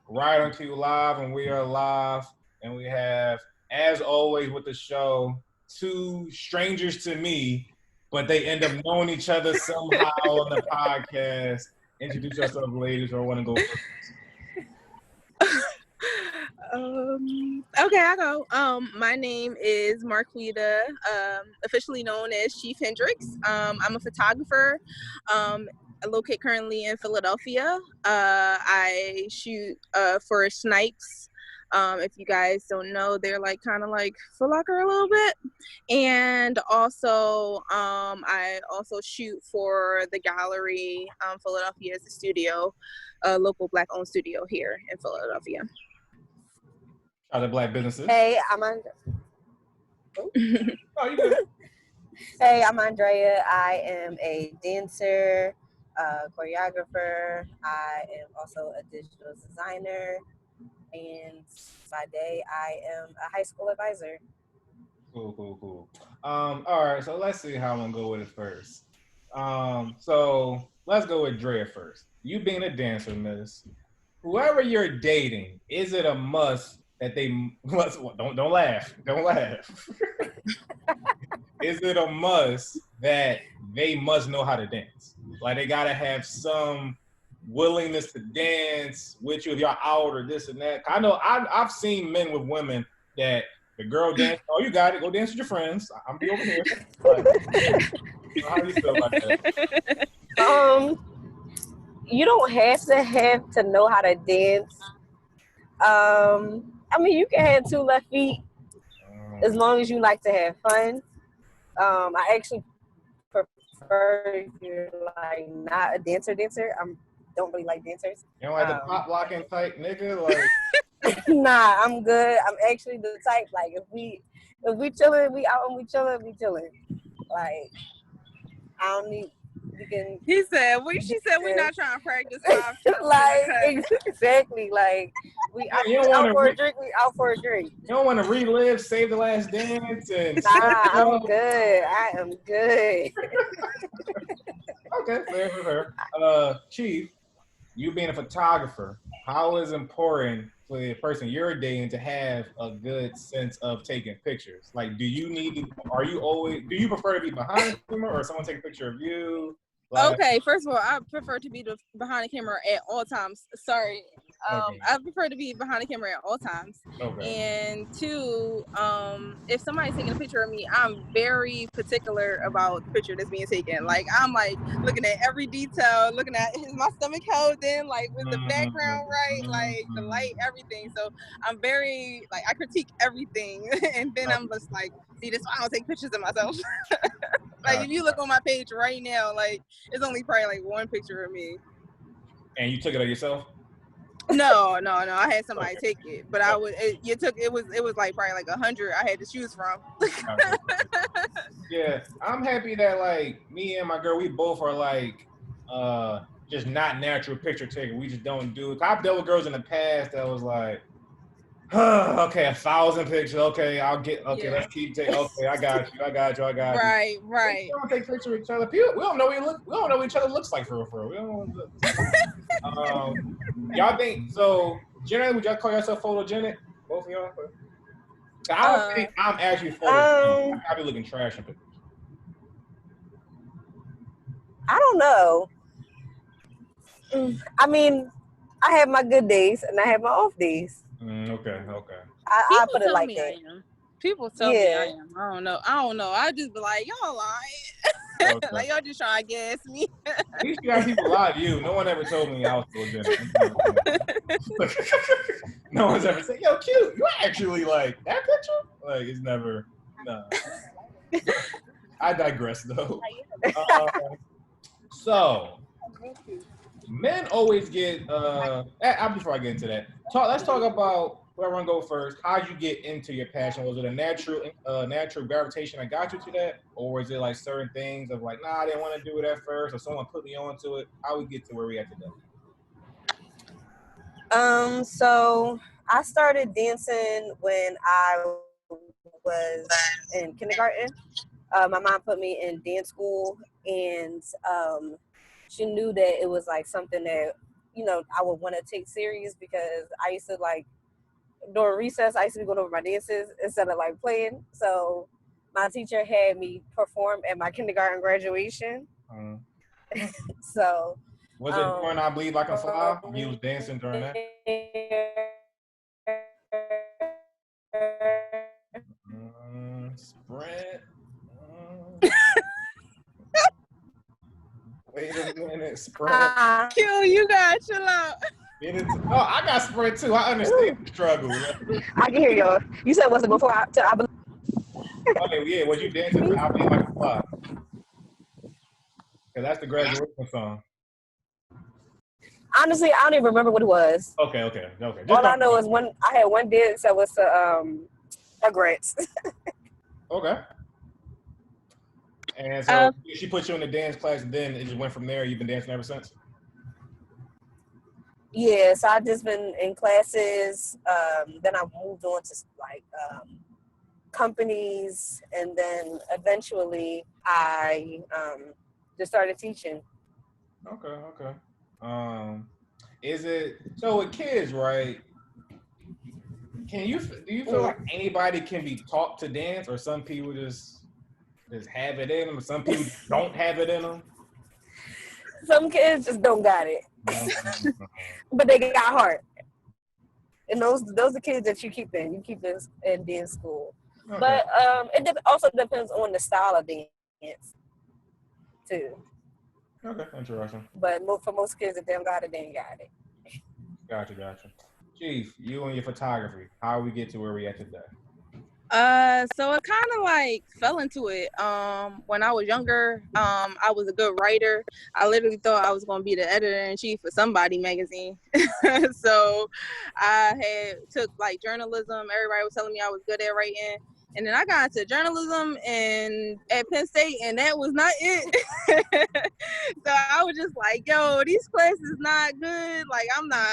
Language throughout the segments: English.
Right on Q Live, and we are live. And we have, as always with the show, two strangers to me, but they end up knowing each other somehow on the podcast. Introduce yourself, ladies, or want to go first? Okay, I go. My name is Marquitta, officially known as Cheef Hendrix. I'm a photographer. I locate currently in Philadelphia. I shoot for Snipes. If you guys don't know, they're like kind of like Foot Locker a little bit. And also, I also shoot for the Gallery. Philadelphia is a studio, a local Black-owned studio here in Philadelphia. Other Black businesses. Hey, I'm Andrea. Oh, you good. Hey, I'm Andrea. I am a dancer, choreographer. I am also a digital designer, and by day I am a high school advisor. Cool. All right, so let's see how I'm gonna go with it first. So let's go with Drea first. You being a dancer, miss, whoever you're dating, is it a must that they must don't laugh. Is it a must that they must know how to dance? Like they gotta have some willingness to dance with you if y'all out or this and that. I know I've seen men with women that the girl dance. Oh, you got it. Go dance with your friends. I'm be over here. Like, how do you feel about that? You don't have to know how to dance. I mean, you can have 2 left feet as long as you like to have fun. I actually prefer if you're like not a dancer. Don't really like dancers. You don't like the pop locking type nigga? Like Nah, I'm good. I'm actually the type like if we chilling, we out and we chilling. Like I don't need. We can. He said, "Well, she said we're not trying to practice." Like exactly. Like we out for a drink. We out for a drink. You don't want to relive Save the Last Dance and. Nah, I'm good. I am good. Okay, fair. Cheef, you being a photographer, how is it important for the person you're dating to have a good sense of taking pictures? Like, do you prefer to be behind the camera or someone take a picture of you? Like, okay, first of all, I prefer to be behind the camera at all times. Sorry. Okay. I prefer to be behind the camera at all times. Okay. And 2, if somebody's taking a picture of me, I'm very particular about the picture that's being taken. Like, I'm like looking at every detail, looking at is my stomach held in, like was the background right, like the light, everything. So I'm very like I critique everything, and then I'm just like, see, this why I don't take pictures of myself. Like if you look on my page right now, like it's only probably like 1 picture of me. And you took it of yourself? No. I had somebody take it, but it was like probably like 100 I had to choose from. Yeah, I'm happy that like me and my girl, we both are like just not natural picture taking. We just don't do it. I've dealt with girls in the past that was like, okay, 1,000 pictures. Okay, I'll get. Okay, yeah. Let's keep taking. Okay, I got you. Right. We don't take pictures of each other. People, we don't know what each other looks like for real. We don't know. Y'all think so? Generally, would y'all call yourself photogenic? Both of y'all? I don't think I'm actually photogenic. I be looking trash in pictures. I don't know. I mean, I have my good days and I have my off days. Okay. I put it like that. People tell me I am. I don't know. I just be like, y'all lying. Okay. Like y'all just trying to gas me. At least you got people lie to you. No one ever told me I was photogenic. No one's ever said, "Yo, cute. You actually like that picture." Like it's never. No. I digress though. So men always get. Before I get into that, let's talk about. Whoever want to go first, how'd you get into your passion? Was it a natural gravitation that got you to that? Or was it like certain things of like, nah, I didn't want to do it at first, or someone put me onto it? How we get to where we at today? So I started dancing when I was in kindergarten. My mom put me in dance school, and she knew that it was like something that I would want to take serious because I used to like during recess, I used to be going over my dances instead of like playing. So my teacher had me perform at my kindergarten graduation. So was it during I Believe I Can Fly? You was dancing during that? Sprint. Wait a minute, Sprint. Q, you got chill out. Oh, I got Sprint too. I understand the struggle. I can hear you. You said was it before I believe? Okay, yeah, was you dancing to I Believe I Can Fly? Because that's the graduation song. Honestly, I don't even remember what it was. Okay. Just all I know is I had one dance that was regrets. Okay. And so she put you in the dance class, and then it just went from there. You've been dancing ever since? Yeah, so I've just been in classes. Then I moved on to like companies, and then eventually I just started teaching. Okay. Is it so with kids, right? Do you feel like anybody can be taught to dance, or some people just have it in them, or some people don't have it in them? Some kids just don't got it, but they got heart. And those are kids that you keep in dance school. Okay. But it also depends on the style of dance too. Okay, interesting. But for most kids that don't got it, they ain't got it. Gotcha. Cheef, you and your photography, how we get to where we at today? So it kind of like fell into it. When I was younger, I was a good writer. I literally thought I was going to be the editor-in-chief of somebody magazine. So I took like journalism. Everybody was telling me I was good at writing. And then I got into journalism at Penn State, and that was not it. So I was just like, yo, these classes not good. Like I'm not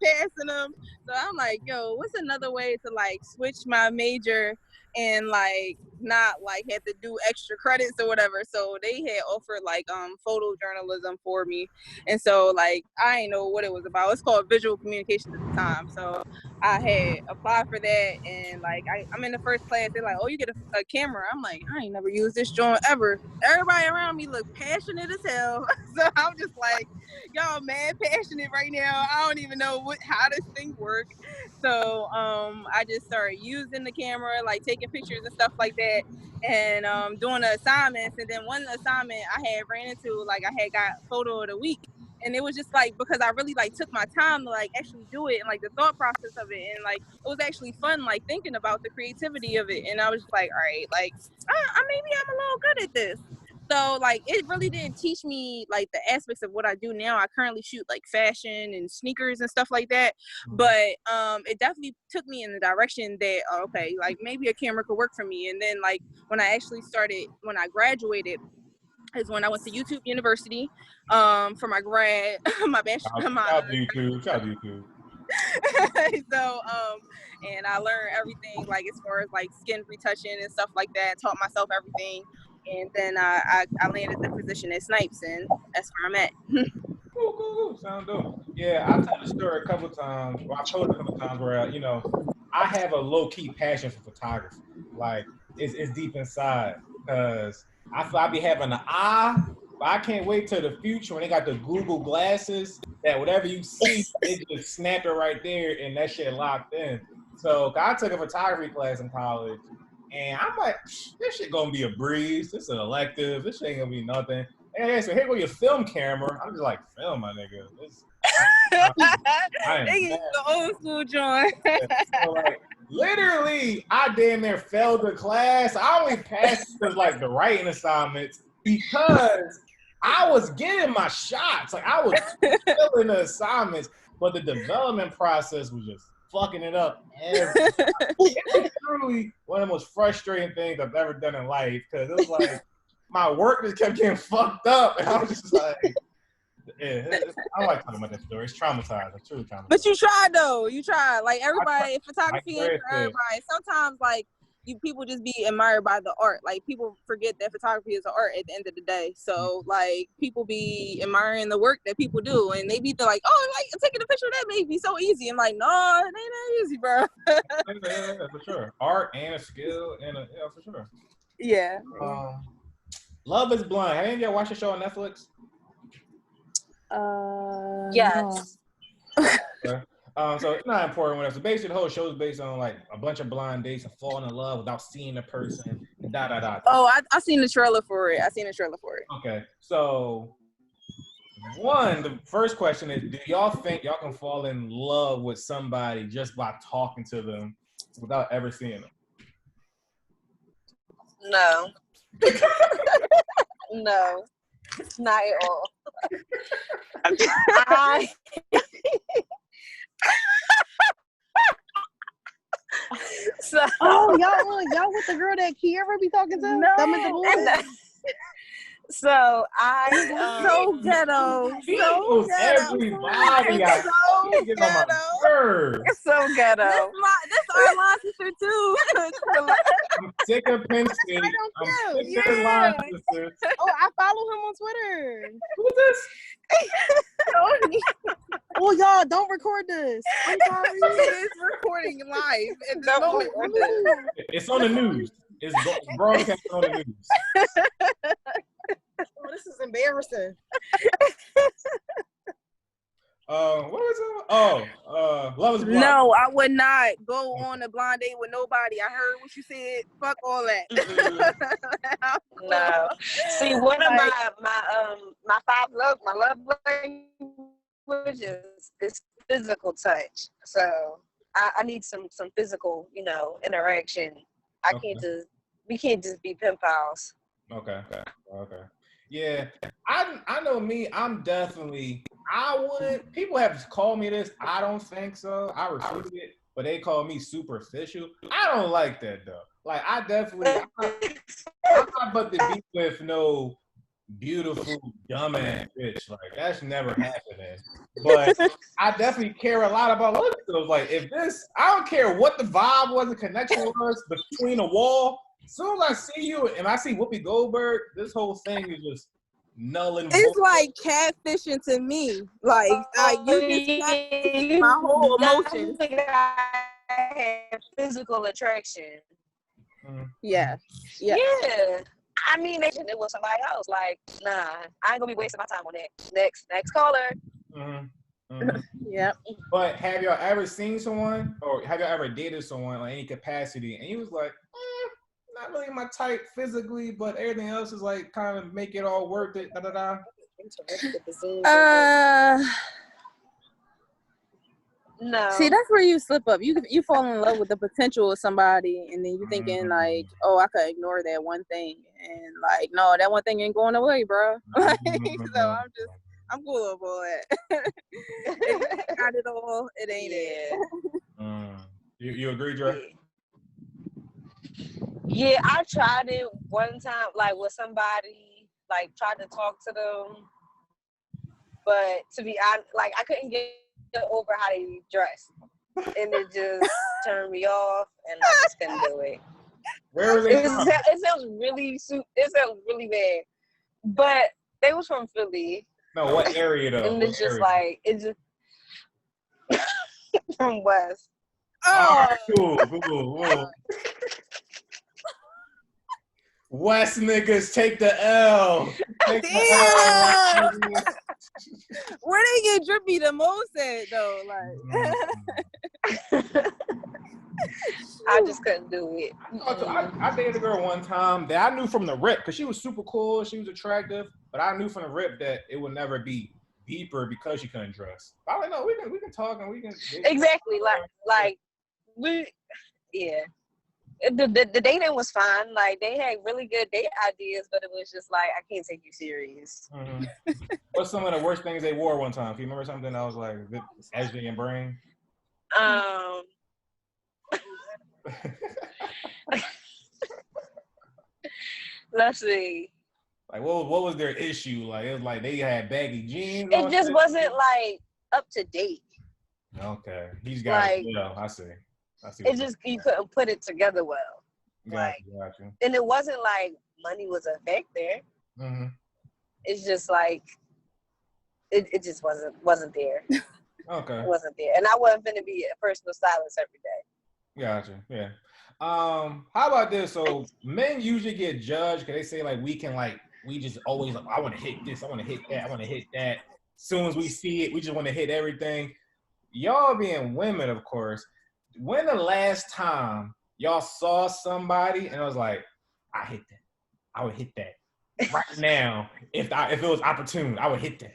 passing them. So I'm like, yo, what's another way to like switch my major and like not like have to do extra credits or whatever. So they had offered like photojournalism for me. And so like I didn't know what it was about. It's called visual communication at the time. So I had applied for that, and like I'm in the first class. They're like, "Oh, you get a camera." I'm like, "I ain't never used this joint ever." Everybody around me look passionate as hell, so I'm just like, "Y'all mad passionate right now. I don't even know how this thing works." So I just started using the camera, like taking pictures and stuff like that, and doing the assignments. And then one assignment I had ran into, like I had got photo of the week. And it was just like, because I really like took my time to like actually do it, and like the thought process of it, and like it was actually fun, like thinking about the creativity of it. And I was just like, all right, like maybe I'm a little good at this. So like it really didn't teach me like the aspects of what I do now. I currently shoot like fashion and sneakers and stuff like that. But it definitely took me in the direction that okay, like maybe a camera could work for me. And then like when I graduated is when I went to YouTube University for my grad, my bachelor. Shout out YouTube. So and I learned everything like as far as like skin retouching and stuff like that. Taught myself everything, and then I landed the position at Snipes, and that's where I'm at. Cool. Sound dope. Yeah, I've told the story a couple times. Well, I've told it a couple times where I have a low key passion for photography. Like it's deep inside because I feel I be having an eye, but I can't wait till the future when they got the Google glasses that whatever you see, it just snap it right there and that shit locked in. So I took a photography class in college, and I'm like, this shit gonna be a breeze. This is an elective. This shit ain't gonna be nothing. Hey, so here go your film camera. I'm just like, film, my nigga. They use the old school joint. So like, literally, I damn near failed the class. I only passed because like the writing assignments because I was getting my shots. Like I was filling the assignments, but the development process was just fucking it up. It's truly one of the most frustrating things I've ever done in life because it was like my work just kept getting fucked up, and I was just like, yeah, I like talking about that story. It's traumatized. It's truly traumatized. But you tried though. You tried. Like everybody, photography ain't for everybody. Sometimes like people just be admired by the art. Like, people forget that photography is an art at the end of the day. So, like, people be admiring the work that people do, and they be like, oh, like, taking a picture of that may be so easy. I'm like, no, it ain't that easy, bro. Yeah, for sure. Art and a skill and for sure. Yeah. Love is Blind. Have any of y'all watched the show on Netflix? Yes. Okay. So it's not important whatever. So basically, the whole show is based on like a bunch of blind dates and falling in love without seeing the person. And Oh, I seen the trailer for it. Okay. So the first question is: do y'all think y'all can fall in love with somebody just by talking to them without ever seeing them? No. No. Not at all. So, y'all with the girl that Kiera be talking to? No. Them at the boys? so So ghetto. So ghetto. Everybody out So get on my ghetto. nerves. It's so ghetto. This our line sister too. I'm sick of Penn State. I'm sick of line sisters. Oh, I follow him on Twitter. Who's this? Oh, y'all, don't record this. I'm sorry. It is recording live. And It's on the news. It's broadcast on the news. Oh, this is embarrassing. What was it? Oh, Love is Blind. No, I would not go on a blind date with nobody. I heard what you said. Fuck all that. No. See, one of my love languages is physical touch. So I need some physical, interaction. We can't just be pen pals. Okay. Yeah, I know me. People have called me this. I don't think so. I refuse it, but they call me superficial. I don't like that though. Like I'm not but to be with no beautiful dumbass bitch. Like that's never happening. But I definitely care a lot about looks. So like I don't care what the vibe was, the connection was between a wall. As soon as I see you and I see Whoopi Goldberg, this whole thing is just null and void. It's like catfishing to me. Like you just catfish my whole emotions. I have physical attraction. Yeah. I mean, it was somebody else. Like, nah, I ain't gonna be wasting my time on that. Next caller. Yep. But have y'all ever seen someone, or have y'all ever dated someone on any capacity, and he was like, not really my type physically, but everything else is like kind of make it all worth it. No. See, that's where you slip up. You fall in love with the potential of somebody, and then you thinking like, oh, I could ignore that one thing, and like, no, that one thing ain't going away, bro. Like, so I'm cool with all that. If you got it all, it ain't it. You agree, Dre? Yeah, I tried it one time, like with somebody, like tried to talk to them, but to be honest, like I couldn't get over how they dress, and it just turned me off, and I just couldn't do it. Where were they from? It sounds really bad, but they was from Philly. No, what area though? And it's just like from West. Oh, cool. West niggas take the L. Damn. Where they get drippy the most at though? Like, I just couldn't do it. I dated a girl one time that I knew from the rip because she was super cool, she was attractive, but I knew from the rip that it would never be deeper because she couldn't dress. I don't know. We can talk and we can exactly The dating was fine. Like they had really good date ideas, but it was just like I can't take you serious. What's some of the worst things they wore one time? Can you remember something that was like SJ and Brain? Let's see. Like what was their issue? Like it was like they had baggy jeans. It just wasn't like up to date. Okay, he's got it. Yeah, I see. It just you couldn't put it together well. Gotcha. And it wasn't like money was a factor. Mm-hmm. It's just like it just wasn't there. Okay. It wasn't there, and I wasn't gonna be a personal stylist every day. Gotcha. Yeah. How about this? So men usually get judged because they say like we just always like, I want to hit this, I want to hit that, I want to hit that. As soon as we see it, we just want to hit everything. Y'all being women, of course. When the last time y'all saw somebody and I was like, I hit that, I would hit that right now. If it was opportune, I would hit that.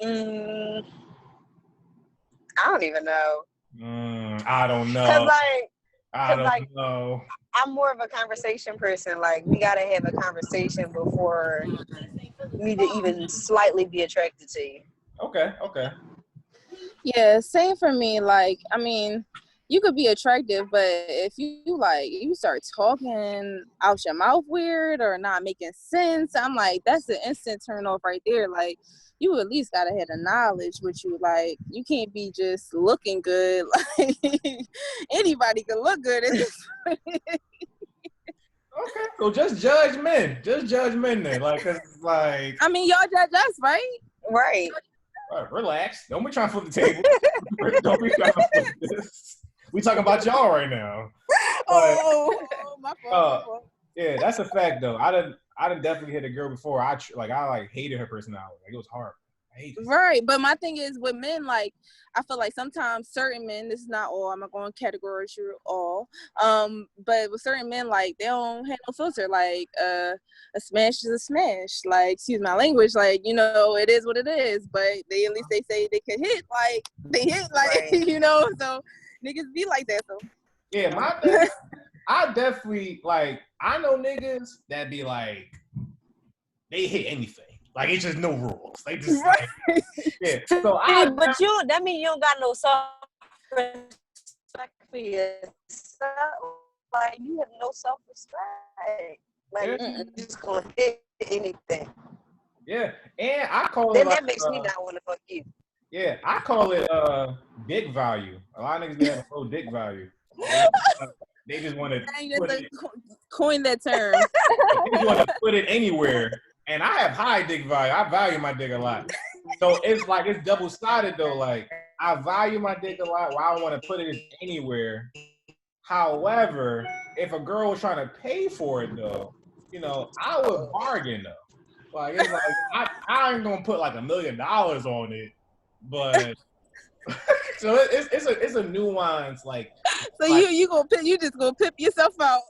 I don't even know. I don't know. Cause I don't know. I'm more of a conversation person. Like, we gotta have a conversation before me to even slightly be attracted to you. Okay. Yeah, same for me. Like, I mean, you could be attractive, but if you start talking out your mouth weird or not making sense, I'm like, that's an instant turn off right there. Like, you at least gotta have the knowledge with you. Like, you can't be just looking good. Like, anybody can look good. It's just Okay, so just judge men. Just judge men then. Like, cause like. I mean, y'all judge us, right? Right. Relax. Don't be trying to flip the table. Don't be trying to flip this. We talking about y'all right now. Oh, my fault. Yeah, that's a fact though. I done definitely hit a girl before. I hated her personality. Like, it was hard. I hate it. Right, but my thing is with men, like, I feel like sometimes certain men, this is not all, I'm not going to categorize you all, but with certain men, like, they don't have no filter. Like, a smash is a smash. Like, excuse my language, like, you know, it is what it is, but they at least they say they can hit, like, they hit, like, right. You know, so niggas be like that, so. Yeah, my thing, I definitely, like, I know niggas that be like, they hit anything. Like, it's just no rules. They just right. Like, yeah. So that means you don't got no self-respect for yourself. Like, you have no self-respect. Like, you just gonna hit anything. Yeah, and I call then it. That makes me not want to fuck you. Yeah, I call it dick value. A lot of niggas they have a low dick value. They just want to coin that term. They just want to put it anywhere. And I have high dick value. I value my dick a lot. So it's like, it's double-sided though. Like, I value my dick a lot where I want to put it anywhere. However, if a girl was trying to pay for it though, you know, I would bargain though. Like, it's like, I ain't gonna put like $1 million on it, but so it's a nuance, like. So like, you just gonna pimp yourself out.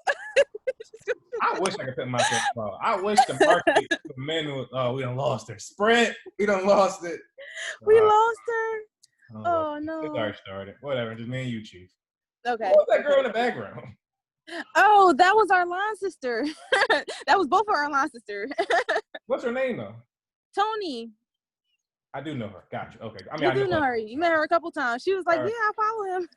I wish I could put myself out. I wish the market for men was, we done lost her. Sprint, we done lost it. We lost her. Oh no. It's already started. Whatever, just me and you, Cheef. Okay. What was that girl in the background? Oh, that was our line sister. That was both of our line sisters. What's her name though? Tony. I do know her. Gotcha. Okay. I mean, I do know her. You met her a couple times. She was like, "Yeah, I follow him."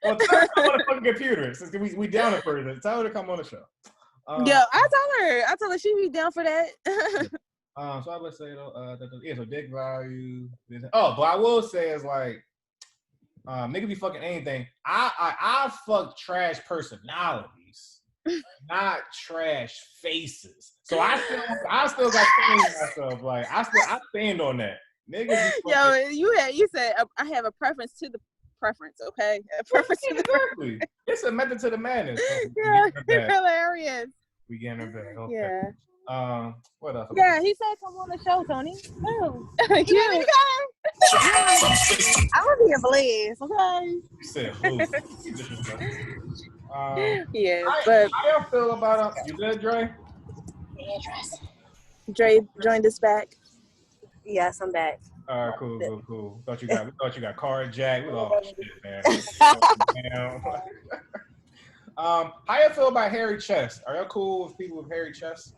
Well, tell her to come on the fucking computer. Since we down it further. Tell her to come on the show. Yeah, I told her she'd be down for that. So I would say though, yeah. So dick value. Oh, but I will say is like, nigga be fucking anything. I fuck trash personalities, not trash faces. So I still got things myself. Like I stand on that. Niggas. Yo, you said I have a preference to the preference. Okay, a preference to the exactly. It's a method to the madness. Yeah, it's hilarious. We getting her back. Okay. Yeah. What else? Yeah, he said come on the show, Tony. Oh, you. I'm gonna be a blaze, okay? You said who? Yeah, but how y'all feel about you good, Dre? Dre joined us back. Yes, I'm back. All right, cool. Thought you got carjacked. Oh shit, man. How y'all feel about hairy chest? Are y'all cool with people with hairy chests?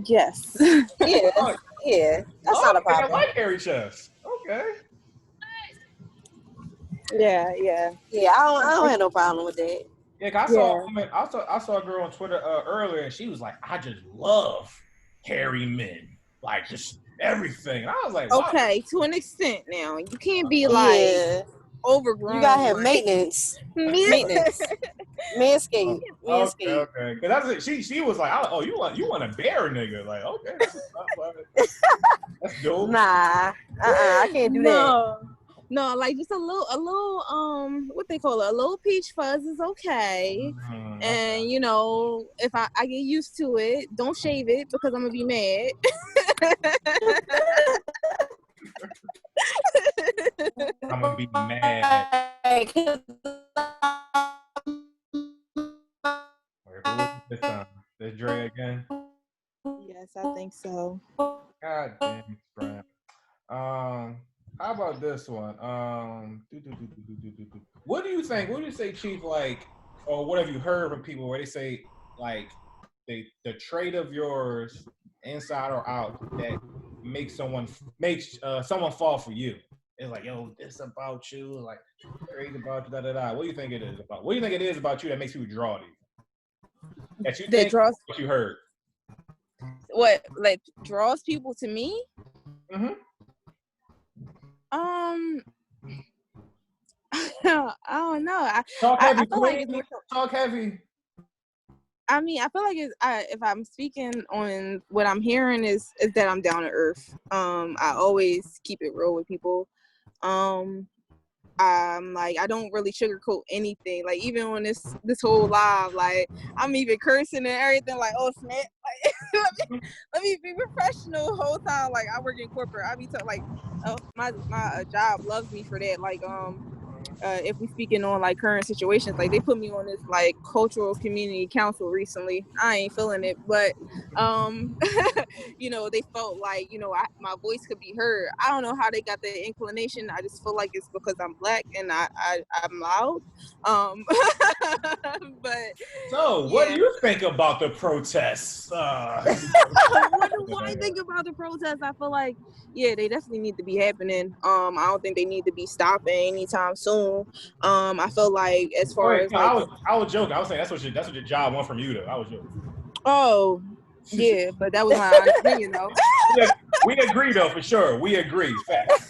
Yes. Yeah. That's not a problem. I like hairy chests. Okay. Yeah. I don't have no problem with that. Yeah, I saw a girl on Twitter earlier, and she was like, "I just love hairy men, like just everything." And I was like, wow. Okay, to an extent. Now you can't be like. overgrown. You gotta have like, maintenance. Maintenance. Manscaped. Manscaped. Okay. Because that's it. She was like, oh, you want a bear nigga? Like, okay, that's dope. Nah. I can't do that. No, like just a little what they call it, a little peach fuzz is okay. And you know, if I get used to it, don't shave it because I'm gonna be mad. I'm gonna be mad. Wait, who was this time? This Dre again? Yes, I think so. God damn, Brad. How about this one? What do you think? What do you say, Cheef? Like, or what have you heard from people where they say like the trait of yours, inside or out, that makes someone fall for you? It's like, yo, this about you, like crazy about you, da da da. What do you think it is about? What do you think it is about you that makes people draw to you? That you think draws what you heard? What like draws people to me? Mm-hmm. I don't know. Talk heavy, I feel like it's more. Talk heavy. I mean, I feel like if I'm speaking on what I'm hearing is that I'm down to earth. I always keep it real with people. I'm like, I don't really sugarcoat anything. Like even on this whole live, like I'm even cursing and everything. Like, oh snap! Like let me be professional the whole time. Like I work in corporate. I be like, oh my job loves me for that. Like if we speaking on like current situations, like they put me on this like cultural community council recently. I ain't feeling it, but you know, they felt like, you know, my voice could be heard. I don't know how they got the inclination. I just feel like it's because I'm black and I'm loud. But so what do you think about the protests? What do I think about the protests? I feel like, yeah, they definitely need to be happening. I don't think they need to be stopping anytime soon. I feel like as far as like, I was joking. I was saying that's what your job want from you though. I was joking. Oh, yeah, but that was my opinion though. We agree though, for sure. We agree. Facts.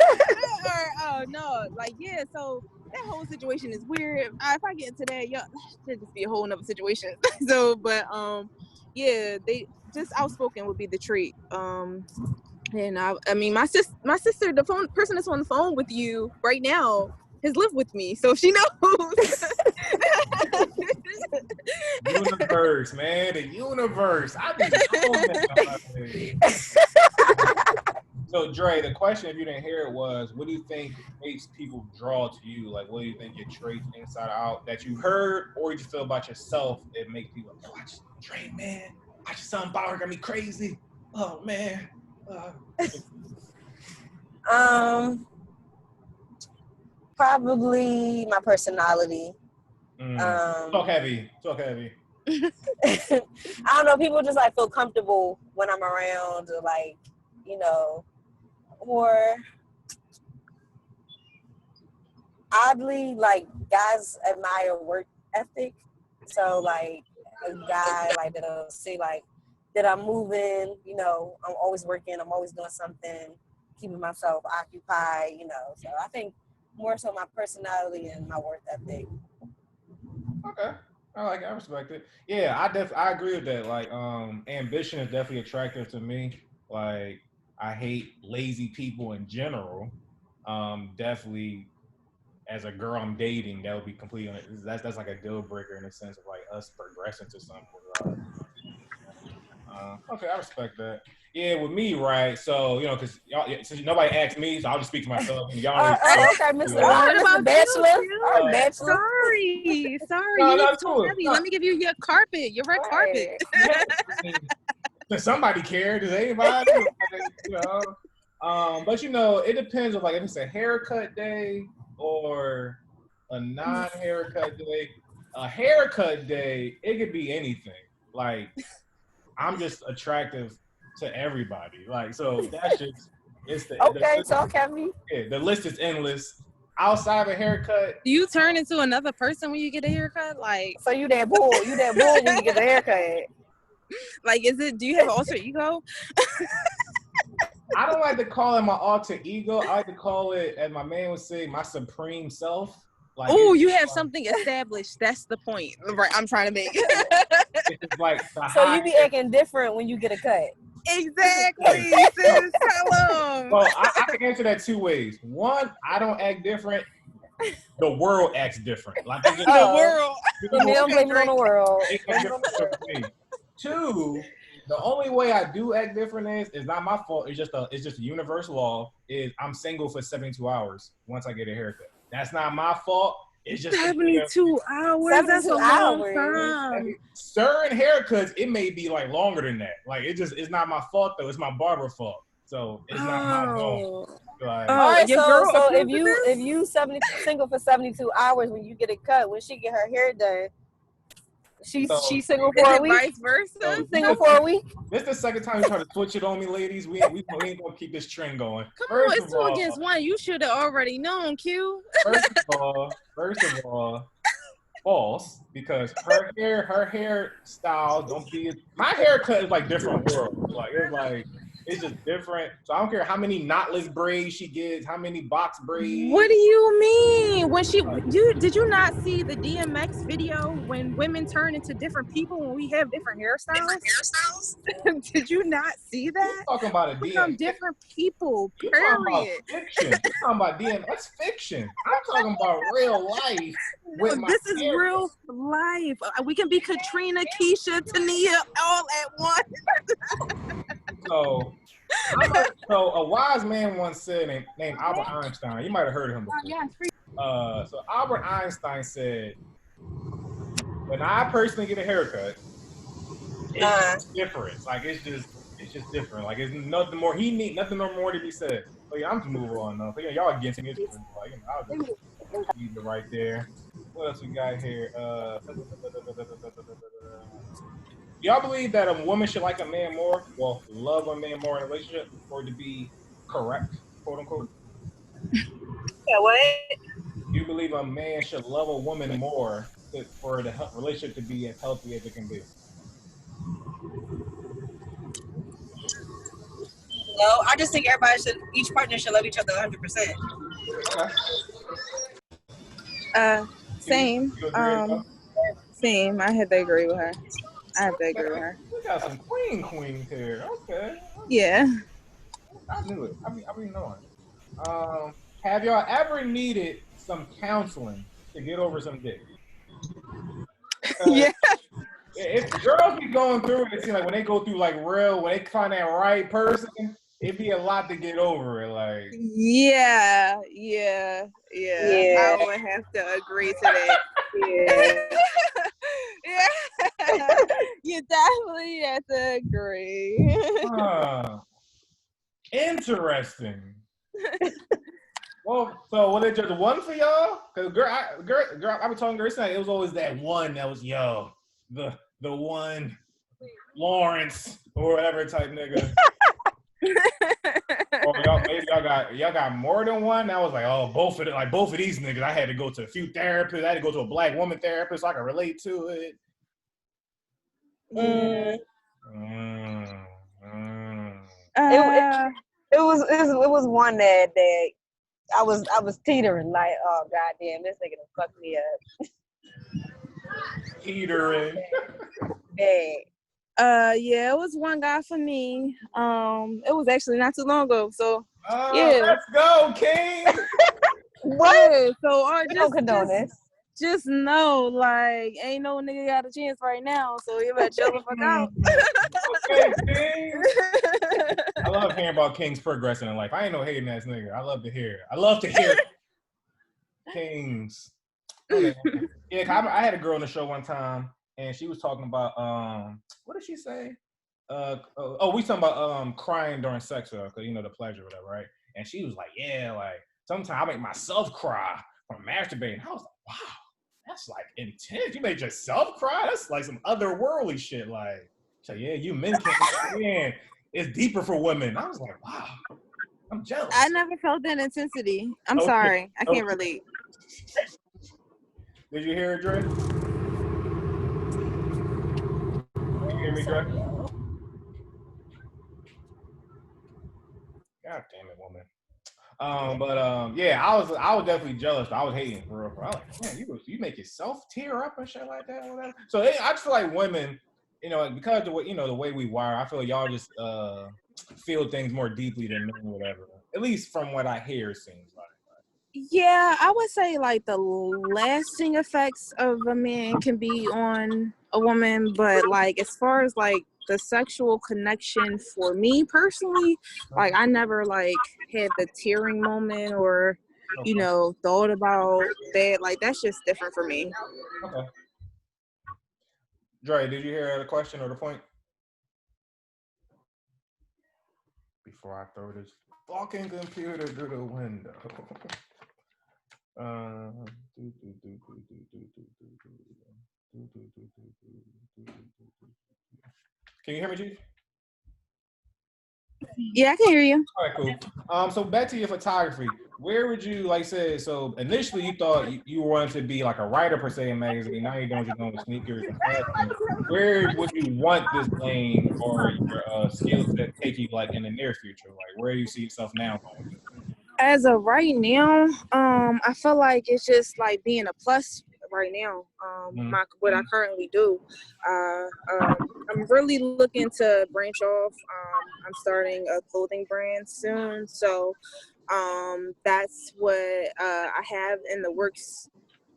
Oh no, like yeah. So that whole situation is weird. If I get into that, that should just be a whole nother situation. So, but yeah, they just outspoken would be the trait. And I mean, my sister, the person that's on the phone with you right now has lived with me, so she knows. Universe, man, the universe. I be that. So, Dre, the question, if you didn't hear it, was, what do you think makes people draw to you? Like, what do you think your traits inside out that you heard or you just feel about yourself that make people like, yo, Dre, man, I just something about her got me crazy. Oh man. Probably my personality. Talk heavy. I don't know. People just like feel comfortable when I'm around, or like, you know, or oddly, like guys admire work ethic. So like a guy like that'll see like that I'm moving. You know, I'm always working. I'm always doing something, keeping myself occupied. You know, so I think more so my personality and my work ethic. Okay. I like it. I respect it. Yeah, I agree with that. Like, ambition is definitely attractive to me. Like, I hate lazy people in general. Definitely, as a girl I'm dating, that would be completely that's like a deal breaker in the sense of like us progressing to something. Okay, I respect that. Yeah, with me, right? So, you know, because since nobody asked me, so I'll just speak to myself. Y'all okay, Mr. Bachelor. Sorry. No, You that's so cool. heavy. Let me give you your carpet, your red carpet. Does somebody care? Does anybody? You know? But you know, it depends on like if it's a haircut day or a non-haircut day. A haircut day, it could be anything. Like, I'm just attractive to everybody. Like, so that's just talk heavy. Yeah, the list is endless. Outside of a haircut, Do you turn into another person when you get a haircut? Like, so you that bull when you get a haircut. Like, do you have an alter ego? I don't like to call it my alter ego. I like to call it, as my man would say, my supreme self. Like, oh, you have something established. That's the point, right? I'm trying to make. It's just like so you be acting different when you get a cut. Exactly, sis. Tell them. Well, I can answer that two ways. One, I don't act different. The world acts different. Like it's just, The world. And they don't blame it on the world. It's different for me. Two, the only way I do act different is not my fault. It's just a universal law. Is I'm single for 72 hours once I get a haircut. That's not my fault. It's just 72 hours. 72 That's a long time. Certain haircuts, it may be like longer than that. Like it's not my fault though. It's my barber fault. So it's not my fault. Like, all right, so if this? you single for 72 hours when you get a cut, when she get her hair done, she's single for a week. Vice versa. Single for a week. This is the second time you try to switch it on me, ladies. We ain't gonna keep this trend going. Come on, it's 2 against 1. You should have already known, Q. First of all, false, because her hairstyle don't be. My haircut is like different world. Like it's just different. So I don't care how many knotless braids she gets, how many box braids. What do you mean? When did you not see the DMX video when women turn into different people when we have different hairstyles? Did you not see that? You're talking about a DMX. Different people. You're Period. talking about fiction. You're talking about DMX. That's fiction. I'm talking about real life. This is real life. We can be Katrina, Keisha, Tania all at once. So a wise man once said, named Albert Einstein. You might have heard of him before. So Albert Einstein said, when I personally get a haircut, it's different. Like it's just different. Like it's nothing more. Nothing more to be said. But yeah, I'm just moving on though. But yeah, y'all against me. Like I'll just leave it right there. What else we got here? Y'all believe that a woman should like a man more, love a man more in a relationship, for it to be correct, quote unquote? Yeah, what? You believe a man should love a woman more for the relationship to be as healthy as it can be? No, I just think each partner should love each other 100%. Okay. Same. Same. I had to agree with her. We got some queens here. Okay. Yeah. I knew it. I mean knowing. Have y'all ever needed some counseling to get over some dick? Yeah. If girls be going through it, it seems like when they go through when they find that right person, it'd be a lot to get over it. Like. Yeah. I would have to agree to that. Yeah. Yeah. You definitely have to agree. Interesting. Well, so was it just one for y'all? Cause girl, I was telling girls it was always that one that was the one Lawrence or whatever type nigga. Or y'all got more than one. That was both of these niggas. I had to go to a few therapists. I had to go to a black woman therapist so I could relate to it. It was one that I was teetering like, oh goddamn, this nigga done fucked me up. Teetering. Bad. Yeah, it was one guy for me. It was actually not too long ago. So yeah, let's go, King. What? Yeah, so just know, ain't no nigga got a chance right now. So you better chill the fuck out. Okay, King. I love hearing about Kings progressing in life. I ain't no hating ass nigga. I love to hear Kings. Okay. Yeah, I had a girl on the show one time, and she was talking about what did she say? We talking about crying during sex, cause the pleasure or whatever, right? And she was like, sometimes I make myself cry from masturbating. I was like, wow, that's intense. You made yourself cry? That's some otherworldly shit. So yeah, you men can't. Man, it's deeper for women. I was like, wow, I'm jealous. I never felt that intensity. I'm sorry, I can't relate. Did you hear it, Dre? Did you hear me, Dre? God damn it, woman. Yeah, I was definitely jealous. But I was hating for real. I was like, man, you make yourself tear up and shit like that, or whatever. So I just feel like women, like, because the way the way we wire, I feel like y'all just feel things more deeply than men, whatever. At least from what I hear, it seems like. Yeah, I would say like the lasting effects of a man can be on a woman, but like as far as like the sexual connection for me personally, like I never like had the tearing moment or Okay. thought about that. Like that's just different for me. Okay. Dre, did you hear the question or the point? Before I throw this fucking computer through the window. Can you hear me, Chief? Yeah, I can hear you. All right, cool. So back to your photography. Where would you, like, say? So initially, you thought you wanted to be like a writer per se in magazine. Now you're doing what you're doing with sneakers and fashion. Where would you want this lane or your skill set take you, like, in the near future? Like, where do you see yourself now going? As of right now, I feel like it's just like being a plus right now. What I currently do. I'm really looking to branch off. I'm starting a clothing brand soon, so that's what I have in the works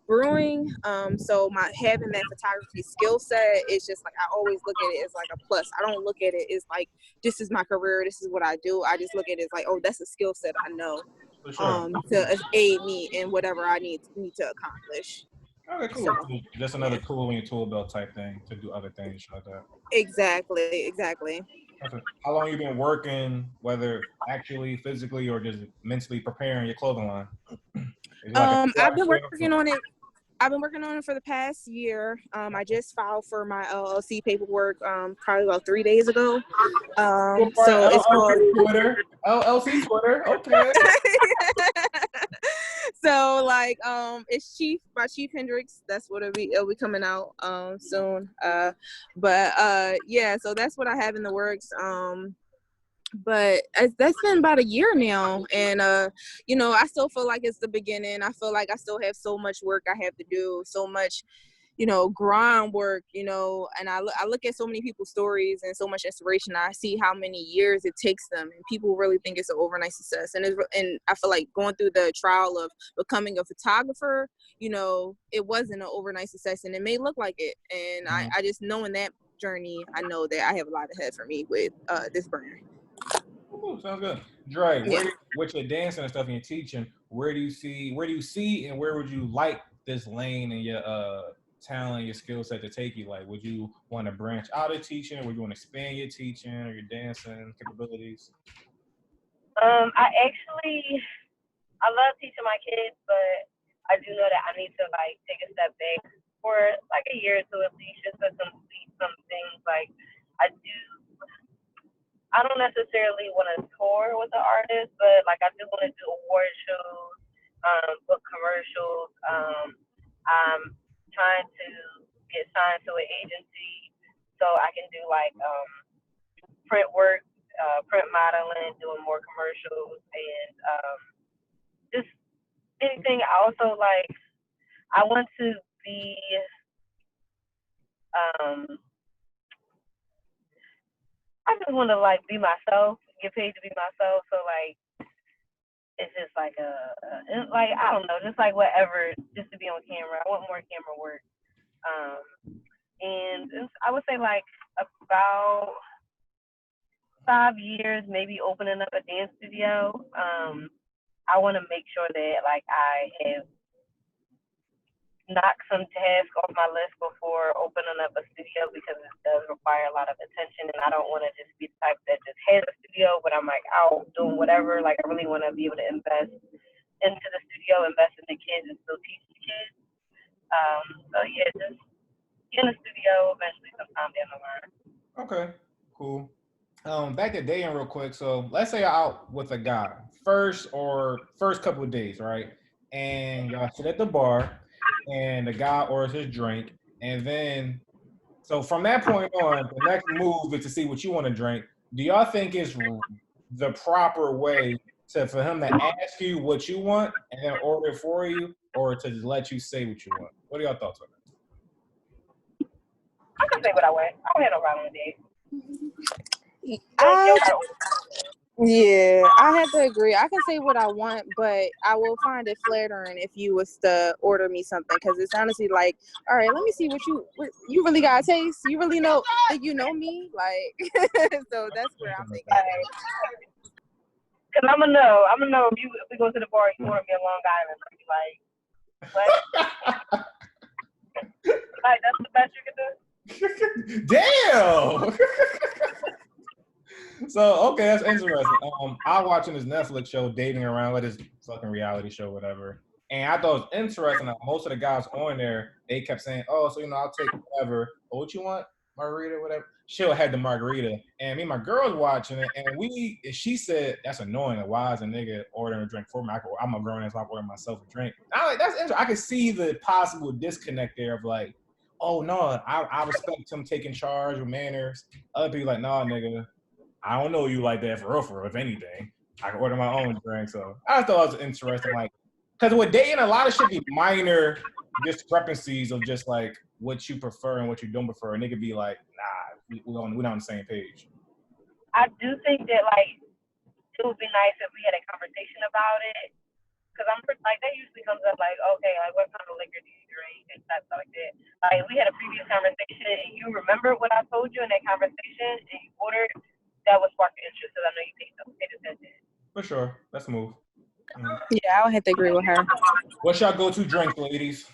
brewing. So having that photography skill set is just like I always look at it as like a plus. I don't look at it as like this is my career, this is what I do. I just look at it as like, oh, that's a skill set I know. For sure. To aid me in whatever I need to accomplish. Okay, cool. So, Just another tool in your tool belt type thing to do other things like that. exactly. Okay. How long you been working, whether actually, physically, or just mentally preparing your clothing line? I've been working on it. I've been working on it for the past year. I just filed for my LLC paperwork probably about 3 days ago. So it's called LLC Twitter. Okay. So like it's Cheef by Cheef Hendrix. That's what it'll be coming out soon. Yeah, so that's what I have in the works. But that's been about a year now, and I still feel like it's the beginning. I feel like I still have so much work I have to do, so much groundwork, and I look at so many people's stories and so much inspiration. I see how many years it takes them, and people really think it's an overnight success. And I feel like going through the trial of becoming a photographer, it wasn't an overnight success, and it may look like it. And I just knowing that journey, I know that I have a lot ahead for me with this brand. Ooh, sounds good. Dre, with your dancing and stuff and your teaching, where do you see and where would you like this lane and your talent, your skill set to take you? Like, would you want to branch out of teaching? Would you want to expand your teaching or your dancing capabilities? I love teaching my kids, but I do know that I need to like take a step back for like a year or two at least, just to complete some things. Like I don't necessarily want to tour with the artist, but like I do want to do award shows, book commercials. I'm trying to get signed to an agency so I can do like print work, print modeling, doing more commercials, and just anything. I also like I want to be I just want to like be myself, get paid to be myself. So like it's just like like I don't know, just like whatever, just to be on camera. I want more camera work. And I would say like about 5 years, maybe opening up a dance studio. I want to make sure that like I have knocked some tasks off my list before opening up a studio, because it does require a lot of attention, and I don't want to just be the type that just has a studio, but I'm like out doing whatever. Like I really want to be able to invest into the studio, invest in the kids, and still teach the kids. So yeah, just in the studio eventually sometime down the line. Okay, cool. Back to dating real quick. So let's say you're out with a guy first couple of days, right? And y'all sit at the bar, and the guy orders his drink, and then so from that point on, the next move is to see what you want to drink. Do y'all think it's the proper way for him to ask you what you want and then order it for you, or to just let you say what you want? What are y'all thoughts on that? I can say what I want. I don't have no problem with it. Yeah, I have to agree. I can say what I want, but I will find it flattering if you was to order me something, because it's honestly like, all right, let me see what you really got a taste. You really know, think you know me, like. So that's where I'm thinking. Cause I'm gonna know if we go to the bar, you order me a Long Island, like, what? Like, that's the best you can do. Damn. So, okay, that's interesting. I was watching this Netflix show, Dating Around, with this fucking reality show, whatever. And I thought it was interesting that most of the guys on there, they kept saying, oh, so, I'll take whatever. Oh, what you want? Margarita, whatever. She'll have the margarita. And me and my girl's watching it, and she said, that's annoying. Like, why is a nigga ordering a drink for me? I'm a grown ass, I'm ordering myself a drink. I like, that's interesting. I could see the possible disconnect there of like, oh, no, I respect him taking charge with manners. Other people like, nah, nigga. I don't know you like that for real, if anything. I can order my own drink. So I thought it was interesting. Like, because with dating, a lot of shit be minor discrepancies of just like what you prefer and what you don't prefer. And they could be like, nah, we're not on the same page. I do think that, like, it would be nice if we had a conversation about it. Because I'm like, that usually comes up like, okay, like, what kind of liquor do you drink and stuff like that. Like, we had a previous conversation and you remember what I told you in that conversation and you ordered, that would spark interest because I know you paid attention. For sure. Let's move. Yeah, I would have to agree with her. What's y'all go-to drinks, ladies?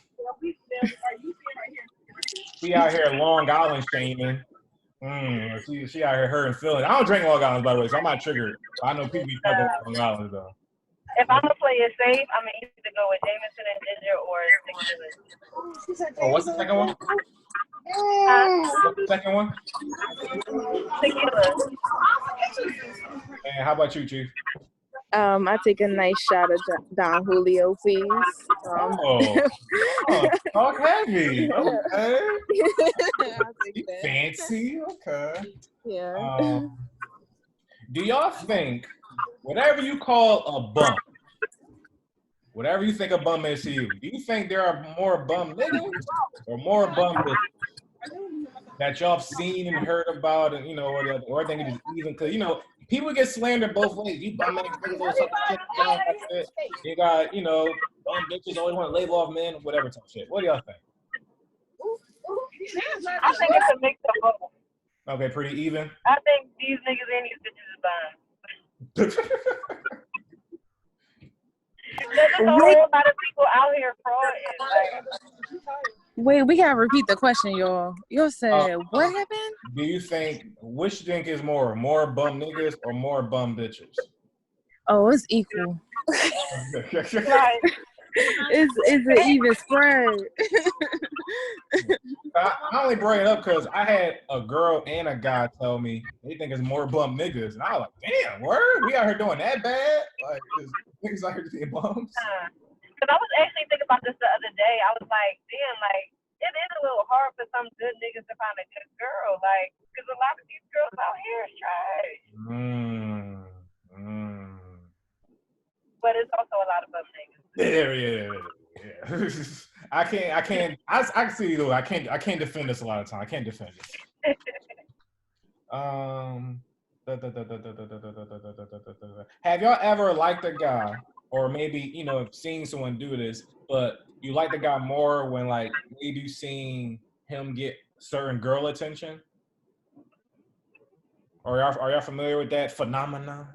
We out here Long Island shaming. She out here hurting feelings. I don't drink Long Island, by the way, so I'm not triggered. I know people be fucking with Long Island, though. If I'm gonna play it safe, I'm gonna either go with Jameson and ginger or tequila. Oh, what's the second one? What's the second one? Tequila. And how about you, Chief? I take a nice shot of Don Julio, please. Talk heavy. Okay. I'll take that. Fancy. Okay. Yeah. Do y'all think whatever you call a bum, whatever you think a bum is to you, do you think there are more bum niggas or more bum bitches that y'all have seen and heard about, and or I think it is even because people get slandered both ways. You bum ass niggas always talk shit. You got bum bitches always want to label off men, whatever type shit. What do y'all think? I think it's a mix of both. Okay, pretty even. I think these niggas and these bitches is bum. There's just a whole lot of people out here frauding. Wait, we gotta repeat the question, y'all. You said what happened? Do you think which think is more bum niggas or more bum bitches? Oh, it's equal. Right. It's an even spread. I only bring it up because I had a girl and a guy tell me they think it's more bum niggas, and I was like, damn, word, we out here doing that bad? Like, niggas out here being bums? Because I was actually thinking about this the other day. I was like, damn, like, it is a little hard for some good niggas to find a good girl. Like, because a lot of these girls out here is trash. But it's also a lot of bum niggas. Yeah. I can see though. I can't defend this a lot of time. I can't defend it. Have y'all ever liked a guy, or maybe seen someone do this, but you like the guy more when like maybe you seen him get certain girl attention? Or are y'all familiar with that phenomenon?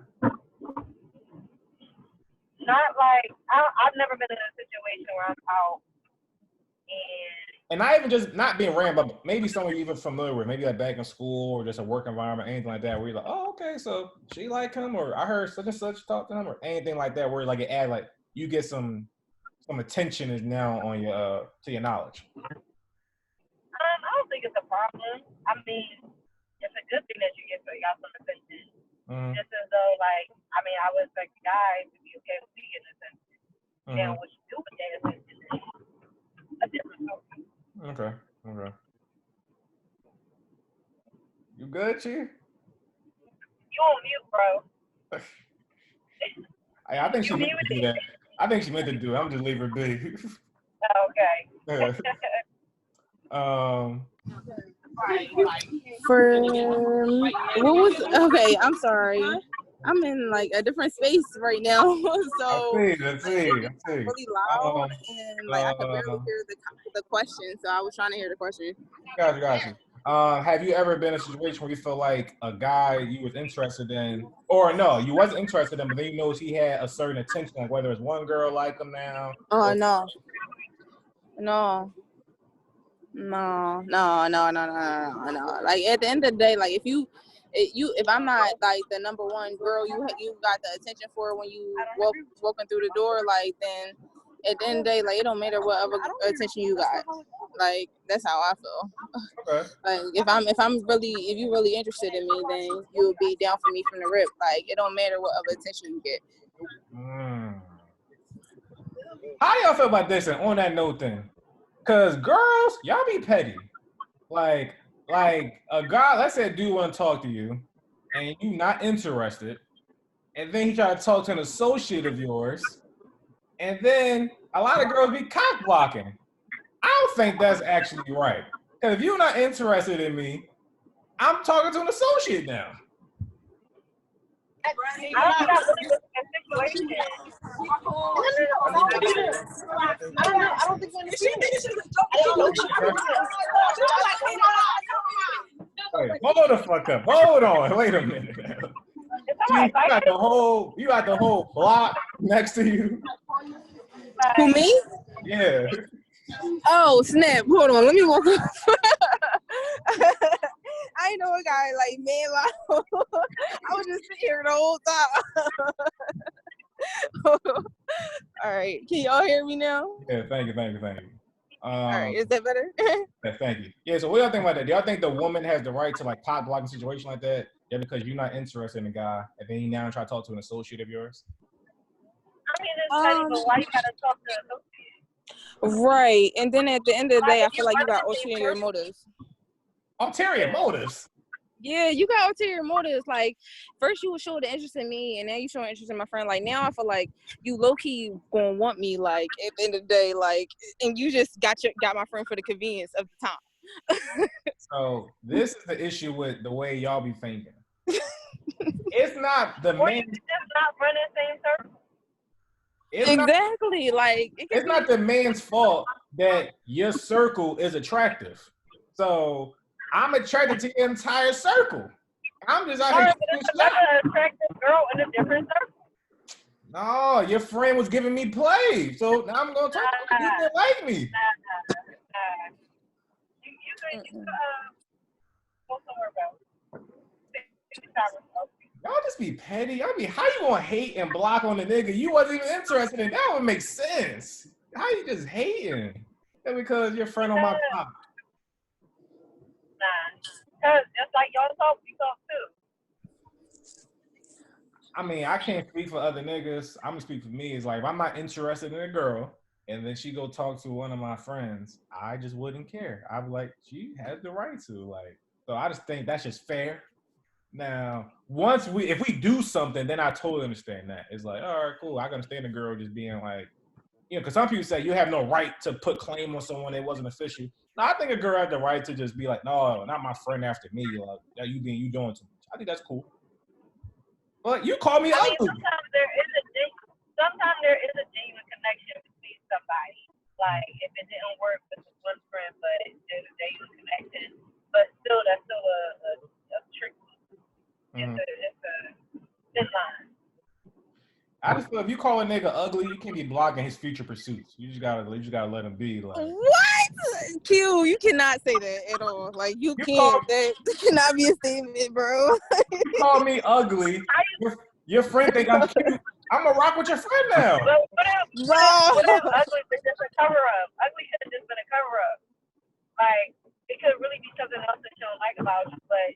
Not like I've never been in a situation where I'm out and not even just not being random, but maybe someone you're even familiar with, maybe like back in school or just a work environment, anything like that, where you're like, oh, okay, so she like him, or I heard such and such talk to him, or anything like that, where like it add like you get some attention is now on your to your knowledge. I don't think it's a problem. I mean, it's a good thing that you get some attention. Just as though, like, I mean, I would expect guys to be okay with me getting attention. Now, what you do with that attention is a different story. Okay. You good, Chief? You on mute, bro. I think she meant to do that. I think she meant to do it. I'm just leave her be. Okay. For what was okay? I'm sorry. I'm in like a different space right now, so I see. it's really loud and like I could barely hear the question. So I was trying to hear the question. Gotcha. Have you ever been in a situation where you feel like a guy you was interested in, or no, you wasn't interested in, but then you know he had a certain attention, like whether it's one girl like him now? Oh no. Like at the end of the day, like if I'm not like the number one girl you got the attention for when you walking through the door, like then at the end of the day, like it don't matter what other attention you got. Like that's how I feel. Okay. Like if you really interested in me, then you'll be down for me from the rip. Like it don't matter what other attention you get. How y'all feel about this? And on that note, then, cause girls, y'all be petty. Like a guy, let's say a dude want to talk to you, and you not interested, and then he try to talk to an associate of yours, and then a lot of girls be cock blocking. I don't think that's actually right. Because if you're not interested in me, I'm talking to an associate now. I don't think Wait, hold the fuck up. Hold on. Wait a minute. You got the whole block next to you. Who, me? Yeah. Oh snap! Hold on, let me walk up. I know a guy like man loud. I was just sitting here the whole time. All right, can y'all hear me now? Yeah, thank you. All right, is that better? Yeah, thank you. Yeah, so what do y'all think about that? Do y'all think the woman has the right to like cock block a situation like that? Yeah, because you're not interested in a guy, and then you now try to talk to an associate of yours? I mean, it's petty, but why you gotta talk to an associate? Right, and then at the end of the day, I feel like you got ulterior motives. Ulterior motives? Yeah, you got ulterior motives. Like, first you would show the interest in me, and now you show interest in my friend. Like, now I feel like you low-key gonna want me, like, at the end of the day, like, and you just got my friend for the convenience of the time. So, this is the issue with the way y'all be thinking. It's not the Or you just not running the same circle. Exactly. Like it's not the man's fault that your circle is attractive. So I'm attracted to your entire circle. I'm just out here. It's another attractive girl in a different circle. No, your friend was giving me play, so now I'm gonna talk to you. You didn't like me. You go somewhere else. Y'all just be petty. I mean, how you gonna hate and block on the nigga you wasn't even interested in? That would make sense. How you just hating? That's because your friend on my top. Nah, cause just like y'all talk, we talk too. I mean, I can't speak for other niggas. I'm gonna speak for me. It's like if I'm not interested in a girl, and then she go talk to one of my friends, I just wouldn't care. I'd be like, she has the right to. Like, so I just think that's just fair. Now, if we do something, then I totally understand that. It's like, all right, cool. I can understand the girl just being like, because some people say you have no right to put claim on someone that wasn't official. No, I think a girl has the right to just be like, no, not my friend after me. Like, you doing too much. I think that's cool. But you call me ugly. Sometimes there is a genuine connection between somebody. Like if it didn't work with one friend, but there's a genuine connection. But still, that's still a trick. It's a thin line. I just feel if you call a nigga ugly, you can't be blocking his future pursuits. You just gotta let him be. Like what? Q, you cannot say that at all. Like you can't. That cannot be a statement, bro. You call me ugly. Your friend think I'm cute. I'm gonna rock with your friend now. But what if ugly is just a cover up? Ugly could have just been a cover up. Like it could really be something else that you don't like about you, but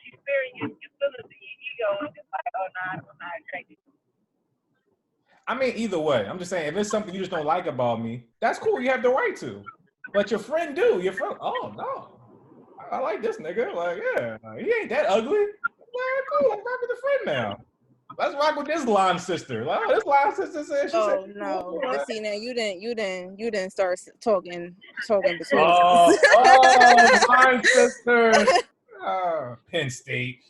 she's sparing you feelings and your ego and just like, oh no, I'm not attracted. I mean, either way, I'm just saying, if it's something you just don't like about me, that's cool. You have the right to. But your friend do. Your friend, oh no, I like this nigga. Like, yeah, he ain't that ugly. Yeah, cool. I'm rock with the friend now. Let's rock with this line sister. Like, this line sister said she said. Oh no! But see now you didn't start talking between Oh, us. line sister. Penn State.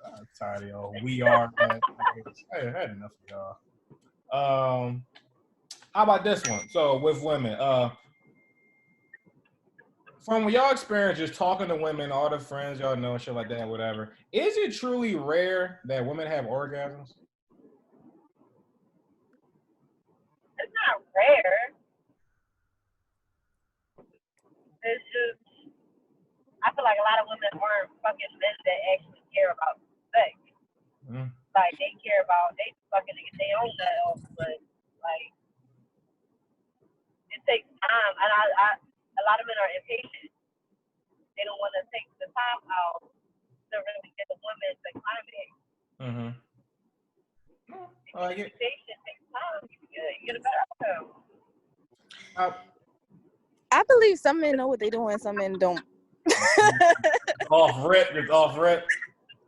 I'm tired of y'all. We are. I had enough of y'all. How about this one? So with women, from y'all experience, just talking to women, all the friends y'all know, shit like that, whatever. Is it truly rare that women have orgasms? It's not rare. It's just, I feel like a lot of women aren't fucking men that actually care about sex. Mm. Like, they care about, they fucking get their own nut off, but, like, it takes time. And a lot of men are impatient. They don't want to take the time out to really get the woman to climax. Mm-hmm. If you be patient, takes time, you get a better outcome. I believe some men know what they're doing, some men don't. Off rip, just off rip.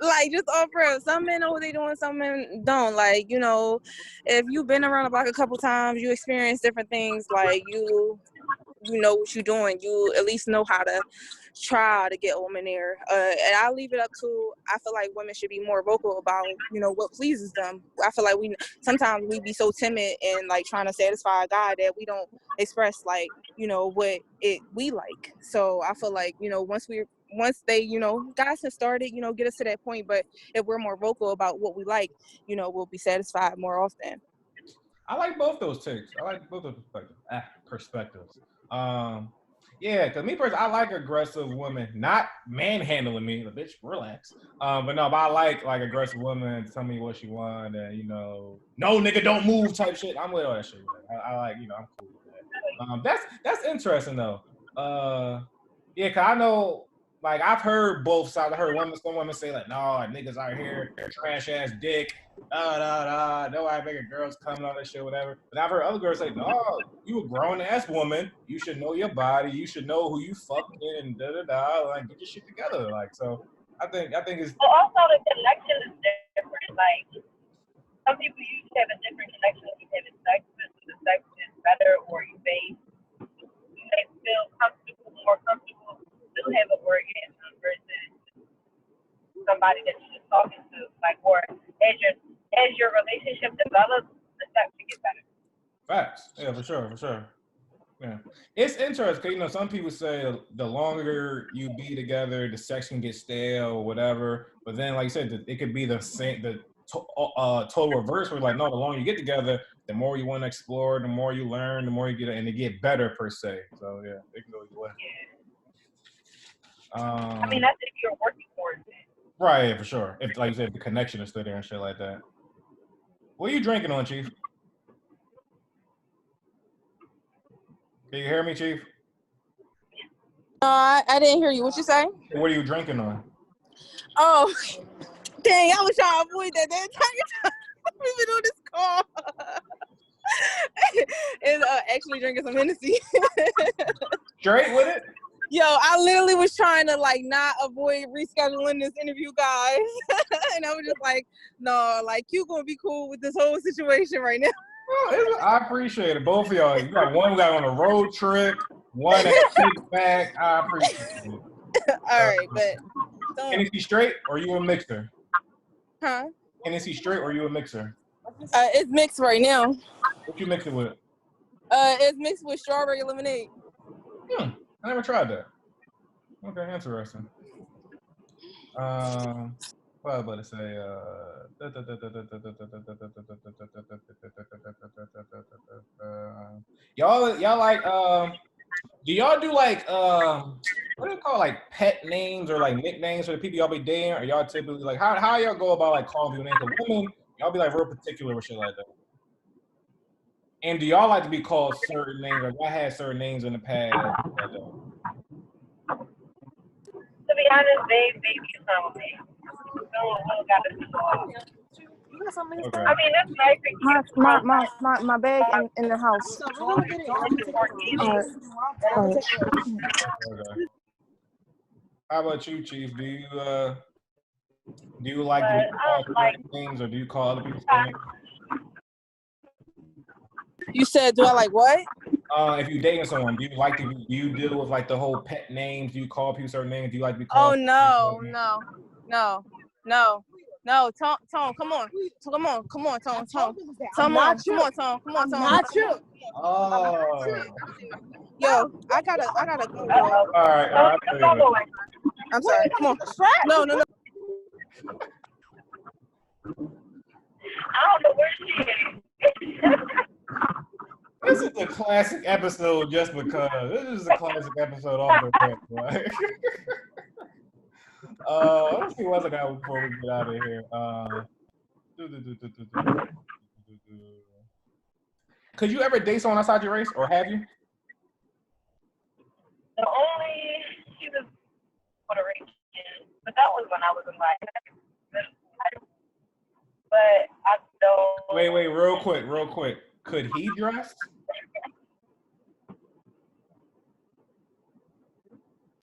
Like, just off rip. Some men know what they're doing, some men don't. Like, you know, if you've been around the block a couple times, you experience different things, like you know what you're doing. You at least know how to try to get a woman there. And I leave it up to, I feel like women should be more vocal about, you know, what pleases them. I feel like sometimes we be so timid and like trying to satisfy a guy that we don't express, like, you know, what we like. So I feel like, you know, once they, you know, guys have started, you know, get us to that point, but if we're more vocal about what we like, you know, we'll be satisfied more often. I like both those takes. I like both those perspectives. Yeah, because me personally, I like aggressive women, not manhandling me. The bitch, relax. But I like aggressive women. Tell me what she want, and you know, no nigga, don't move type shit. I'm with all that shit. I like, you know, I'm cool with that. That's interesting though. Yeah, cause I know, like, I've heard both sides. I heard some women say like, no, niggas out here trash ass dick. No, I think girls coming on that shit, whatever. But I've heard other girls say, no, you a grown ass woman. You should know your body. You should know who you fucking and like, get your shit together. Like, so I think it's. Well, also the connection is different. Like, some people usually have a different connection when you having sex. The sex is better, or you may feel more comfortable, still have an orgasm versus somebody that you're just talking to. Like, or as your relationship develops, the sex will get better. Facts. Yeah, for sure. Yeah, it's interesting because, you know, some people say the longer you be together, the sex can get stale or whatever. But then, like you said, it could be the same, total reverse. Where like, no, the longer you get together, the more you want to explore, the more you learn, the more you get, and it get better per se. So yeah, it can go either way. Yeah. I mean, that's if you're working towards it. Right, yeah, for sure. If, like you said, the connection is still there and shit like that. What are you drinking on, Cheef? Can you hear me, Cheef? I didn't hear you. What you say? What are you drinking on? Oh, dang! I was trying to avoid that the entire time we've been on this call. And actually drinking some Hennessy. Straight with it? Yo, I literally was trying to like not avoid rescheduling this interview, guys. And I was just like, no, like, you gonna be cool with this whole situation right now. Oh, I appreciate it. Both of y'all. You got one guy on a road trip, one at kickback. I appreciate it. All right, but Hennessy straight or you a mixer? Huh? Hennessy straight or you a mixer? It's mixed right now. What you mix it with? It's mixed with strawberry lemonade. I never tried that. Okay, interesting. What I was about to say, y'all like, do y'all do like, what do you call, like, pet names or like nicknames for the people y'all be dating? Or y'all typically like, how y'all go about like calling people names? Cause women, y'all be like real particular with shit like that. And do y'all like to be called certain names? Like, I had certain names in the past. To be honest, baby is not me. No got to do all. Okay. I mean, that's nice. My bag in the house. Okay. How about you, Cheef? Do you Do you like to be called certain names, or do you call other people certain names? You said, do I like what? If you're dating someone, do you deal with like the whole pet names? Do you call people certain names? Do you like to be called? Oh no. Tone, come on, Tone. Come on, Tone. Come on, Tone. Not you. Oh. Yo, I gotta go, bro. All right. I'm sorry. Come on. No. I don't know where she is. This is a classic episode just because. This is a classic episode off the rip. Like. Let's see what else I got before we get out of here. Could you ever date someone outside your race, or have you? She was Puerto Rican, but that was when I was in like, but I don't. Wait, real quick. Could he dress?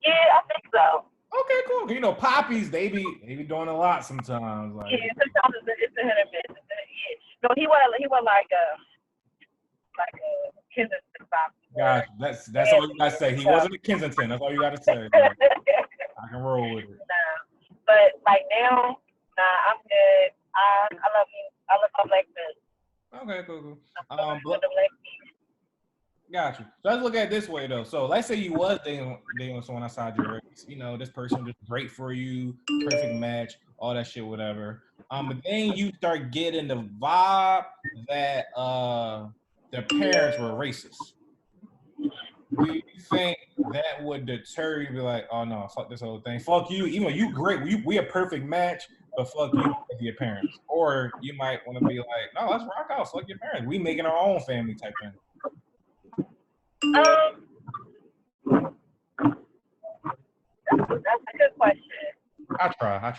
Yeah, I think so. Okay, cool. You know, poppies, they be doing a lot sometimes. Like, yeah, sometimes it's a hit or miss. Yeah. No, he was like a Kensington poppy. Gosh, that's all you gotta say. He wasn't a Kensington. That's all you gotta say. I can roll with it. Nah, but like now, I'm good. I love you. I love my black men. Okay, cool. Gotcha. So let's look at it this way though. So let's say you was dating someone outside your race. You know, this person just great for you, perfect match, all that shit, whatever. But then you start getting the vibe that their parents were racist. Do you think that would deter you? Be like, oh no, fuck this whole thing. Fuck you. Even though you great, we a perfect match, but fuck you with your parents. Or you might want to be like, no, let's rock out. Fuck your parents. We making our own family type thing. That's a good question. I try. I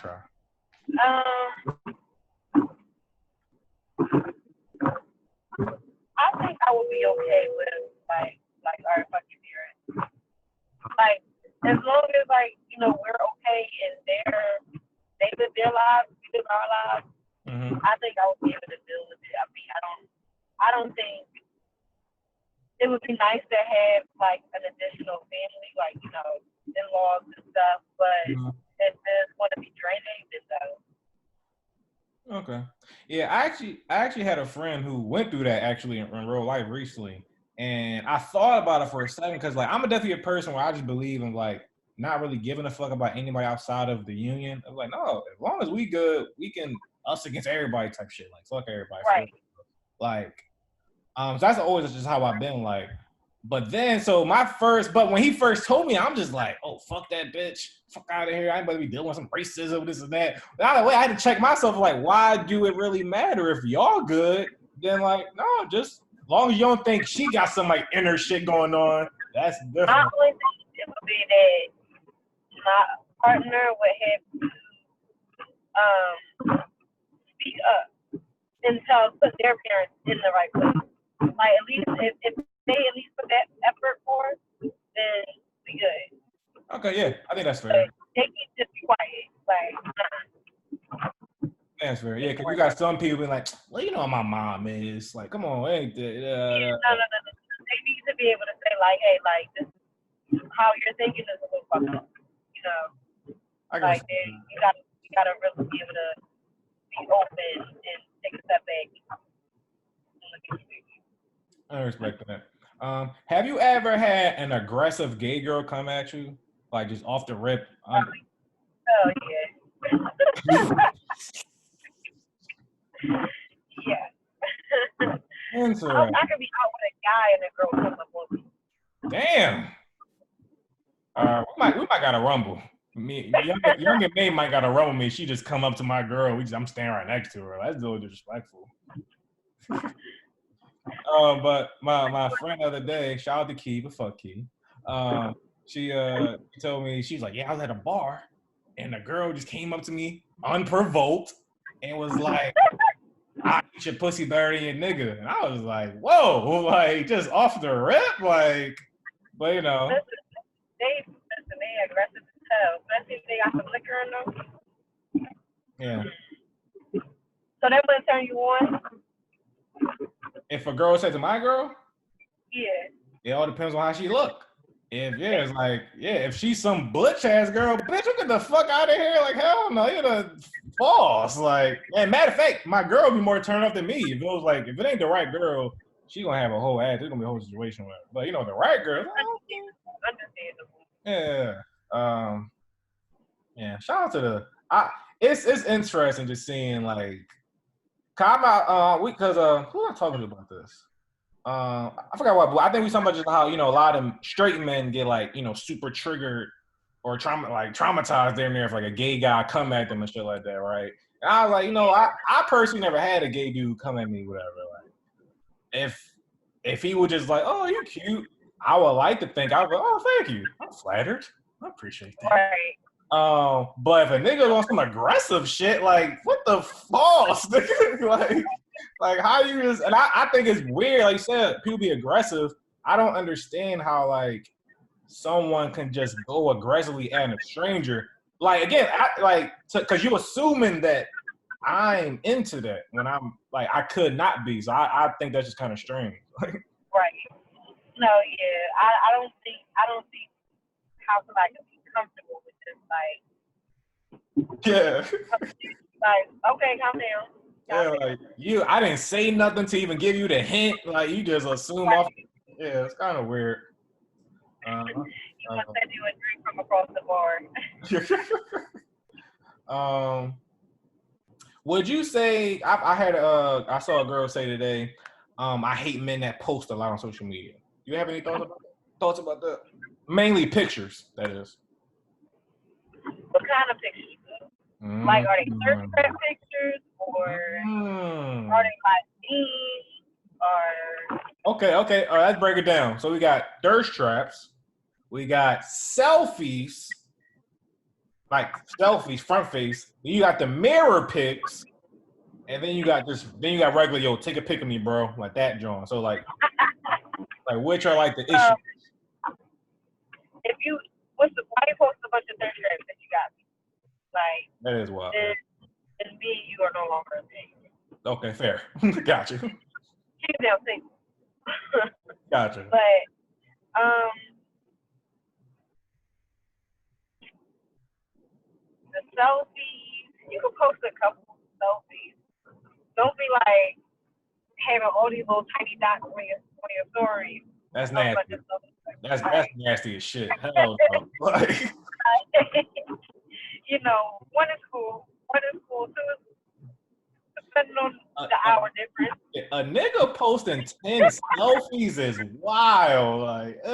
think I would be okay with like all right, fuck your parents. Like as long as like we're okay and they live their lives, we live our lives. Mm-hmm. I think I would be able to deal with it. I mean, I don't think. It would be nice to have like an additional family, like in-laws and stuff. But if it's going to be draining, then no. Okay. Yeah, I actually had a friend who went through that actually in real life recently, and I thought about it for a second because like I'm definitely a person where I just believe in like not really giving a fuck about anybody outside of the union. I'm like, no, as long as we good, we can us against everybody type shit. Like fuck everybody. Right. Like. So that's always just how I've been like. But then, but when he first told me, I'm just like, oh, fuck that bitch. Fuck out of here. I ain't about to be dealing with some racism, this and that. But either way, I had to check myself like, why do it really matter? If y'all good, then like, no, just as long as you don't think she got some like inner shit going on, that's different. I only think it would be that my partner would have to speak up and put their parents in the right place. Like at least if they at least put that effort forth, then we good. Okay, yeah, I think that's fair. They can just be quiet. That's fair. Yeah, because you got some people being like, well, you know how my mom is. Like, come on, ain't that? No. They need to be able to say like, hey, like this is how you're thinking is a little fucked up. Like you gotta really be able to be open and take a step back. I respect that. Have you ever had an aggressive gay girl come at you, like just off the rip? Oh yeah. Yeah. Interesting. I could be out with a guy and a girl comes up on me. Damn. We might got a rumble. Younger May might got a rumble me. She just come up to my girl. I'm standing right next to her. That's a little disrespectful. But my friend the other day, shout out to Key, but fuck Key. She told me, she's like, yeah, I was at a bar and a girl just came up to me unprovoked and was like, I eat your pussy better than your nigga. And I was like, whoa, like just off the rip, like, but They aggressive as hell, especially if they got some liquor in them. Yeah. So that wouldn't turn you on? If a girl says to my girl, Yeah. it all depends on how she look. It's like, if she's some butch ass girl, bitch, you get the fuck out of here. Like, hell no, you're the false. Like, and matter of fact, my girl would be more turned off than me. If it was like, if it ain't the right girl, she gonna have a whole ass. It's gonna be a whole situation with her. But you know, the right girl, Understandable. yeah. Shout out to it's interesting just seeing like, I'm out, who am I talking to about this? I forgot what, but I think we talking about just how, you know, a lot of straight men get like, you know, super triggered or traumatized damn near if like a gay guy come at them and shit like that, right? And I was like, you know, I personally never had a gay dude come at me, whatever. Like, if he was just like, oh, you cute, I would like to think I was like, oh, thank you, I'm flattered, I appreciate that. Right. But if a nigga wants some aggressive shit, like what the false, nigga, like how you just, and I think it's weird, like you said, people be aggressive. I don't understand how like someone can just go aggressively at a stranger. Like again, because you assuming that I'm into that when I'm like I could not be. So I think that's just kind of strange. Right. No, yeah. I don't see how somebody can be comfortable with this. Like, Yeah. like, okay, calm down. Yeah, like I didn't say nothing to even give you the hint. Like you just assume off. Yeah, it's kind of weird. You must send you a drink from across the bar. Would you say I saw a girl say today, I hate men that post a lot on social media. Do you have any thoughts about that? Mainly pictures, that is. What kind of pictures? Like, are they thirst trap pictures, or are they like memes, or? Okay. All right, let's break it down. So we got thirst traps, we got selfies, like selfies, front face. Then you got the mirror pics, and then you got regular, yo, take a pic of me, bro, like that, John. So like which are like the issues? Why you post a bunch of thirst traps that you got? Like, that is wild. Then me and you are no longer a thing. Okay, fair. Got you. She's now single. Gotcha. But the selfies, you can post a couple of selfies. Don't be like having all these little tiny dots on your story. That's nasty. That's nasty as shit. Hell no. Like, you know, one is cool, too. Depending on the hour difference. A nigga posting 10 selfies is wild. Like, ew.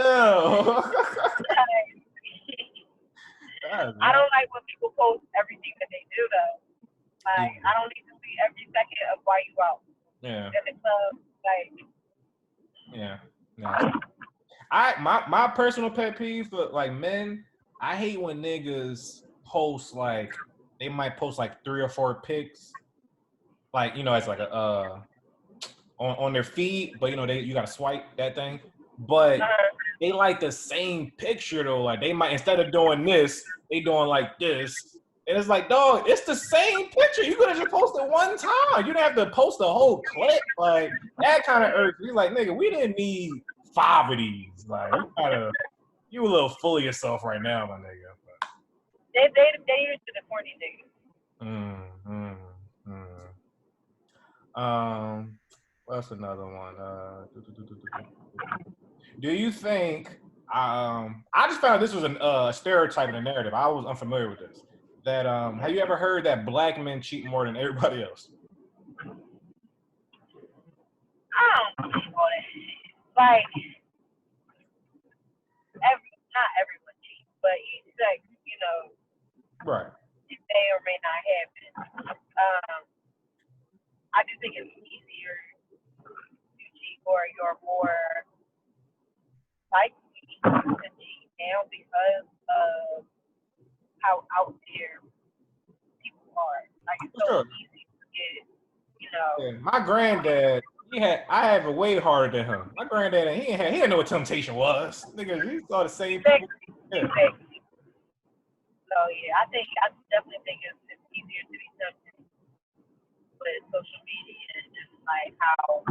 I don't like when people post everything that they do, though. Like, I don't need to see every second of why you out. Yeah. In the club, like. Yeah. My personal pet peeve for like men, I hate when niggas post like they might post like 3 or 4 pics, like, you know, it's like a on their feed, but you know you gotta swipe that thing, but they like the same picture though. Like they might, instead of doing this, they doing like this, and it's like, dog, it's the same picture. You could have just posted one time. You didn't have to post a whole clip. Like that kind of irks me. Like, nigga, we didn't need 5 of these. Like you a little full of yourself right now, my nigga. But. They used to the corny niggas. What's another one? Do you think? I just found out this was a stereotype in the narrative. I was unfamiliar with this. That have you ever heard that black men cheat more than everybody else? I don't believe all that shit. Like, not everyone cheats, but each sex, you know, right, it may or may not happen. I just think it's easier to cheat, or you're more likely to cheat now because of how out there people are. Like, it's so easy to get, you know. Yeah, my granddad, I have it way harder than him. My granddad, he didn't know what temptation was. Nigga, he saw the same people. Exactly. So yeah, I definitely think it's easier easier to be tempted with social media and just like how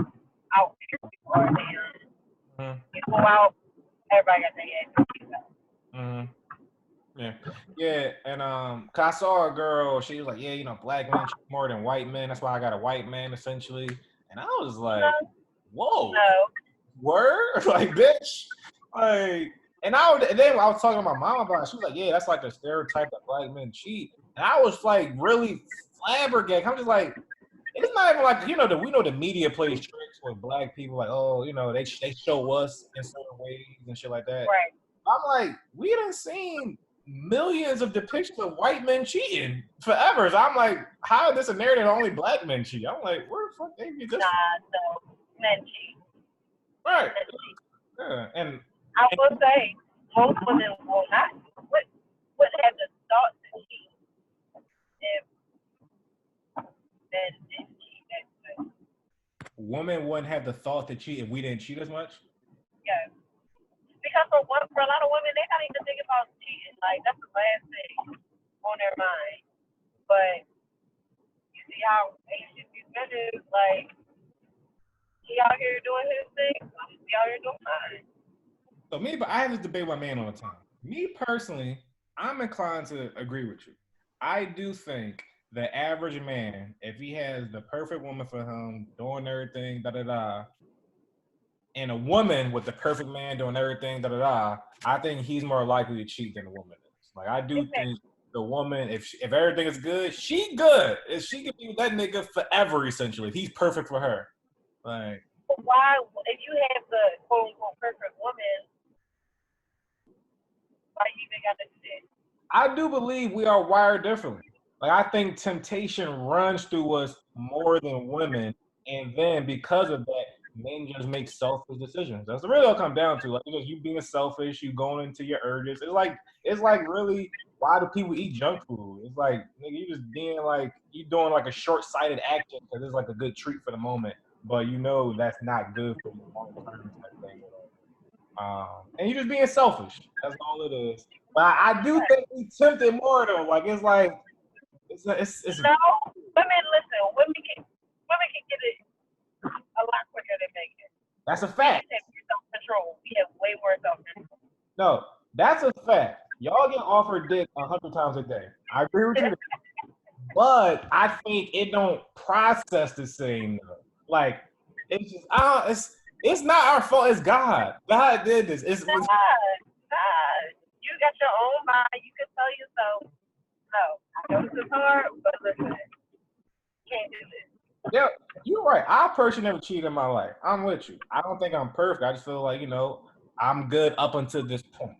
out there people are now. You go out, everybody got their head to Yeah, and cause I saw a girl, she was like, yeah, you know, black men cheat more than white men. That's why I got a white man essentially. And I was like, whoa, word, like bitch, like. And then I was talking to my mom about it. She was like, yeah, that's like the stereotype that black men cheat. And I was like really flabbergasted. I'm just like, it's not even like, you know, we know the media plays tricks with black people, like, oh, you know, they show us in certain ways and shit like that. Right. I'm like, we done seen millions of depictions of white men cheating forever. So I'm like, how is this a narrative that only black men cheat? I'm like, where the fuck they get this? No, men cheat. Right. Men cheat. Yeah, and I will say, most women will not, wouldn't have the thought to cheat if men didn't cheat as much. Women wouldn't have the thought to cheat if we didn't cheat as much? Yeah. Because for a lot of women, they don't even think about cheating. Like, that's the last thing on their mind. But you see how Asian these men is, like, he out here doing his thing, I'm be out here doing mine. So but I have this debate with my man all the time. Me personally, I'm inclined to agree with you. I do think the average man, if he has the perfect woman for him, doing everything, and a woman with the perfect man doing everything, I think he's more likely to cheat than the woman is. Like, I do think the woman, if everything is good, she good. If she could be with that nigga forever, essentially, if he's perfect for her. Like, but why, if you have the quote unquote perfect woman, why you even got to do that? I do believe we are wired differently. Like, I think temptation runs through us more than women, and then because of that, men just make selfish decisions. That's really all it comes down to. Like, you being selfish, you going into your urges. It's like really, why do people eat junk food? It's like, nigga, you just being like, you doing like a short-sighted action because it's like a good treat for the moment, but you know that's not good for you long term type thing. And you're just being selfish. That's all it is. But I do think we tempted more though. Like, it's like it's no, women can get it a lot quicker than men can. That's a fact. We have self-control. We have way more self-control. No, that's a fact. Y'all get offered dick 100 times a day. I agree with you. But I think it don't process the same though. Like, it's just it's not our fault. It's God. God did this. It's God. You got your own mind. You can tell yourself, no, I know this is hard, but listen, can't do this. Yeah, you're right. I personally never cheated in my life. I'm with you. I don't think I'm perfect. I just feel like, you know, I'm good up until this point.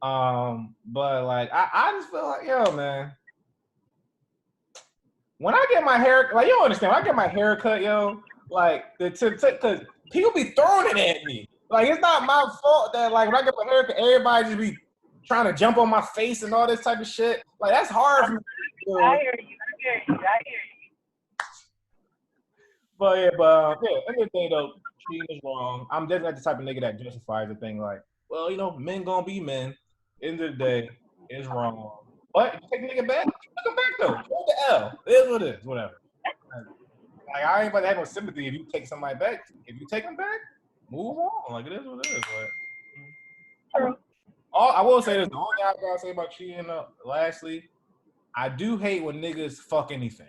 But like, I just feel like, yo, man, when I get my hair, like, you don't understand, when I get my hair cut, yo, like, because people be throwing it at me. Like, it's not my fault that, like, when I get my hair cut, everybody just be trying to jump on my face and all this type of shit. Like, that's hard for me. I hear you. But yeah, end of the day though, cheating is wrong. I'm definitely the type of nigga that justifies the thing like, well, you know, men gonna be men. End of the day, it's wrong. But you take the nigga back, take him back though. Go the L. It is what it is, whatever. Like, I ain't about to have no sympathy if you take somebody back. If you take them back, move on. Like, it is what it is. Like, True. I will say this, the only thing I gotta say about cheating, lastly, I do hate when niggas fuck anything.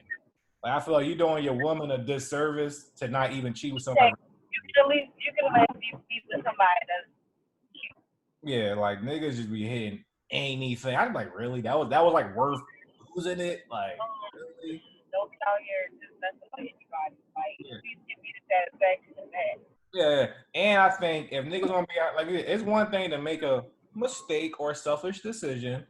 Like, I feel like you're doing your woman a disservice to not even cheat with somebody. You can at least be with somebody that's cute. Yeah, like, niggas just be hitting anything. I'm like, really? That was like worth losing it? Like, really? Don't be out here just messing with anybody. Like, please give me the satisfaction of that. Yeah, and I think if niggas gonna be out, like, it's one thing to make a mistake or a selfish decision,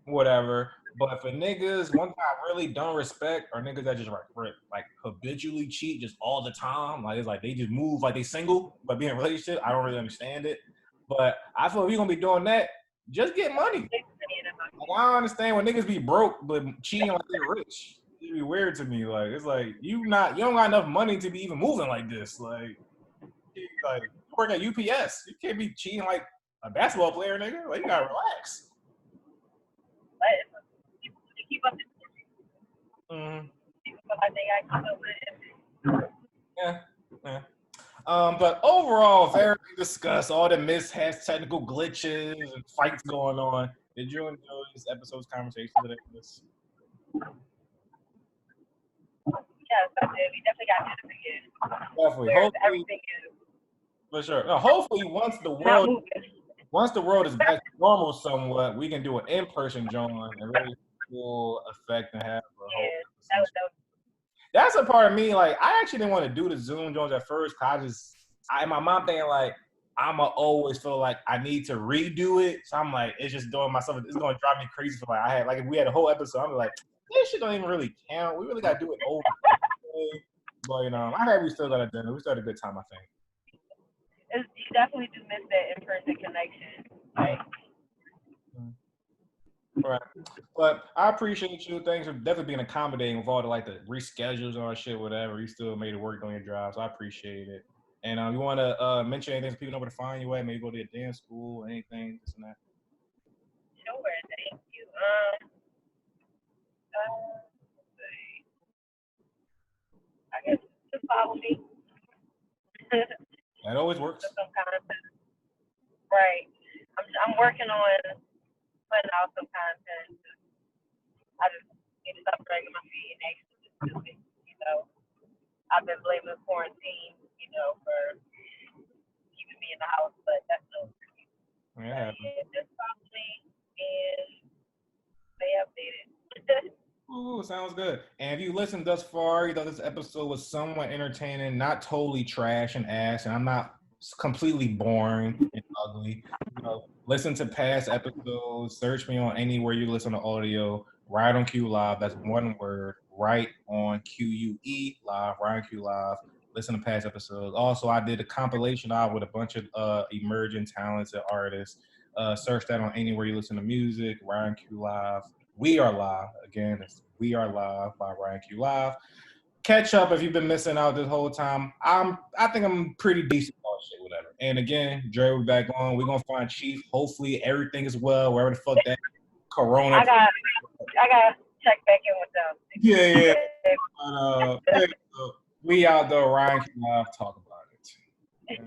whatever. But for niggas, one thing I really don't respect are niggas that just like habitually cheat just all the time. Like, it's like they just move like they single, but be in a relationship. I don't really understand it. But I feel if you're gonna be doing that, just get money. Like, I don't understand when niggas be broke but cheating like they're rich. It'd be weird to me. Like, it's like you don't got enough money to be even moving like this. Like you work at UPS. You can't be cheating like a basketball player, nigga. Like, you gotta relax. People feel like they got to live. Yeah. But overall, very discussed all the mishaps, technical glitches, and fights going on. Did you enjoy this episode's conversation today? Yes, I did. We definitely got to do this again. Definitely. Where Hopefully, everything is for sure. No, hopefully, once the world is back to normal somewhat, we can do an in-person joint and really full effect and have a whole. that was That's a part of me. Like, I actually didn't want to do the Zoom joints at first. Cause in my mind thinking like I'ma always feel like I need to redo it. So I'm like, it's just doing myself. It's gonna drive me crazy. For like I had if we had a whole episode, I'm like, this shit don't even really count. We really gotta do it over. But I heard we still got it done. We still had a good time. I think. You definitely do miss that in-person connection. Like, Right. But I appreciate you. Thanks for definitely being accommodating with all the reschedules and all that shit, whatever. You still made it work on your drive, so I appreciate it. And you want to mention anything so people know where to find you at? Maybe go to a dance school, anything, this and that. Sure, thank you. Let's see. I guess just follow me. That always works. Some content. Right. I'm working on putting out some content. I just need to stop dragging my feet and actually just do it. I've been blaming quarantine, for keeping me in the house, but that's no excuse. Yeah. Just follow me and stay updated. Ooh, sounds good. And if you listened thus far, you thought this episode was somewhat entertaining, not totally trash and ass, and I'm not completely boring and ugly. Listen to past episodes. Search me on anywhere you listen to audio. RightonQuelive. That's one word. Right on QUE live. RightonQuelive. Listen to past episodes. Also, I did a compilation album with a bunch of emerging talented artists. Search that on anywhere you listen to music. RightonQuelive. We Are Live. Again, it's We Are Live by RightonQuelive. Catch up if you've been missing out this whole time. I think I'm pretty decent on shit, whatever. And again, Dre will be back on. We're gonna find Cheef. Hopefully everything is well, wherever the fuck that corona. I got check back in with them. Yeah. But, we out there, RightonQuelive, talk about it.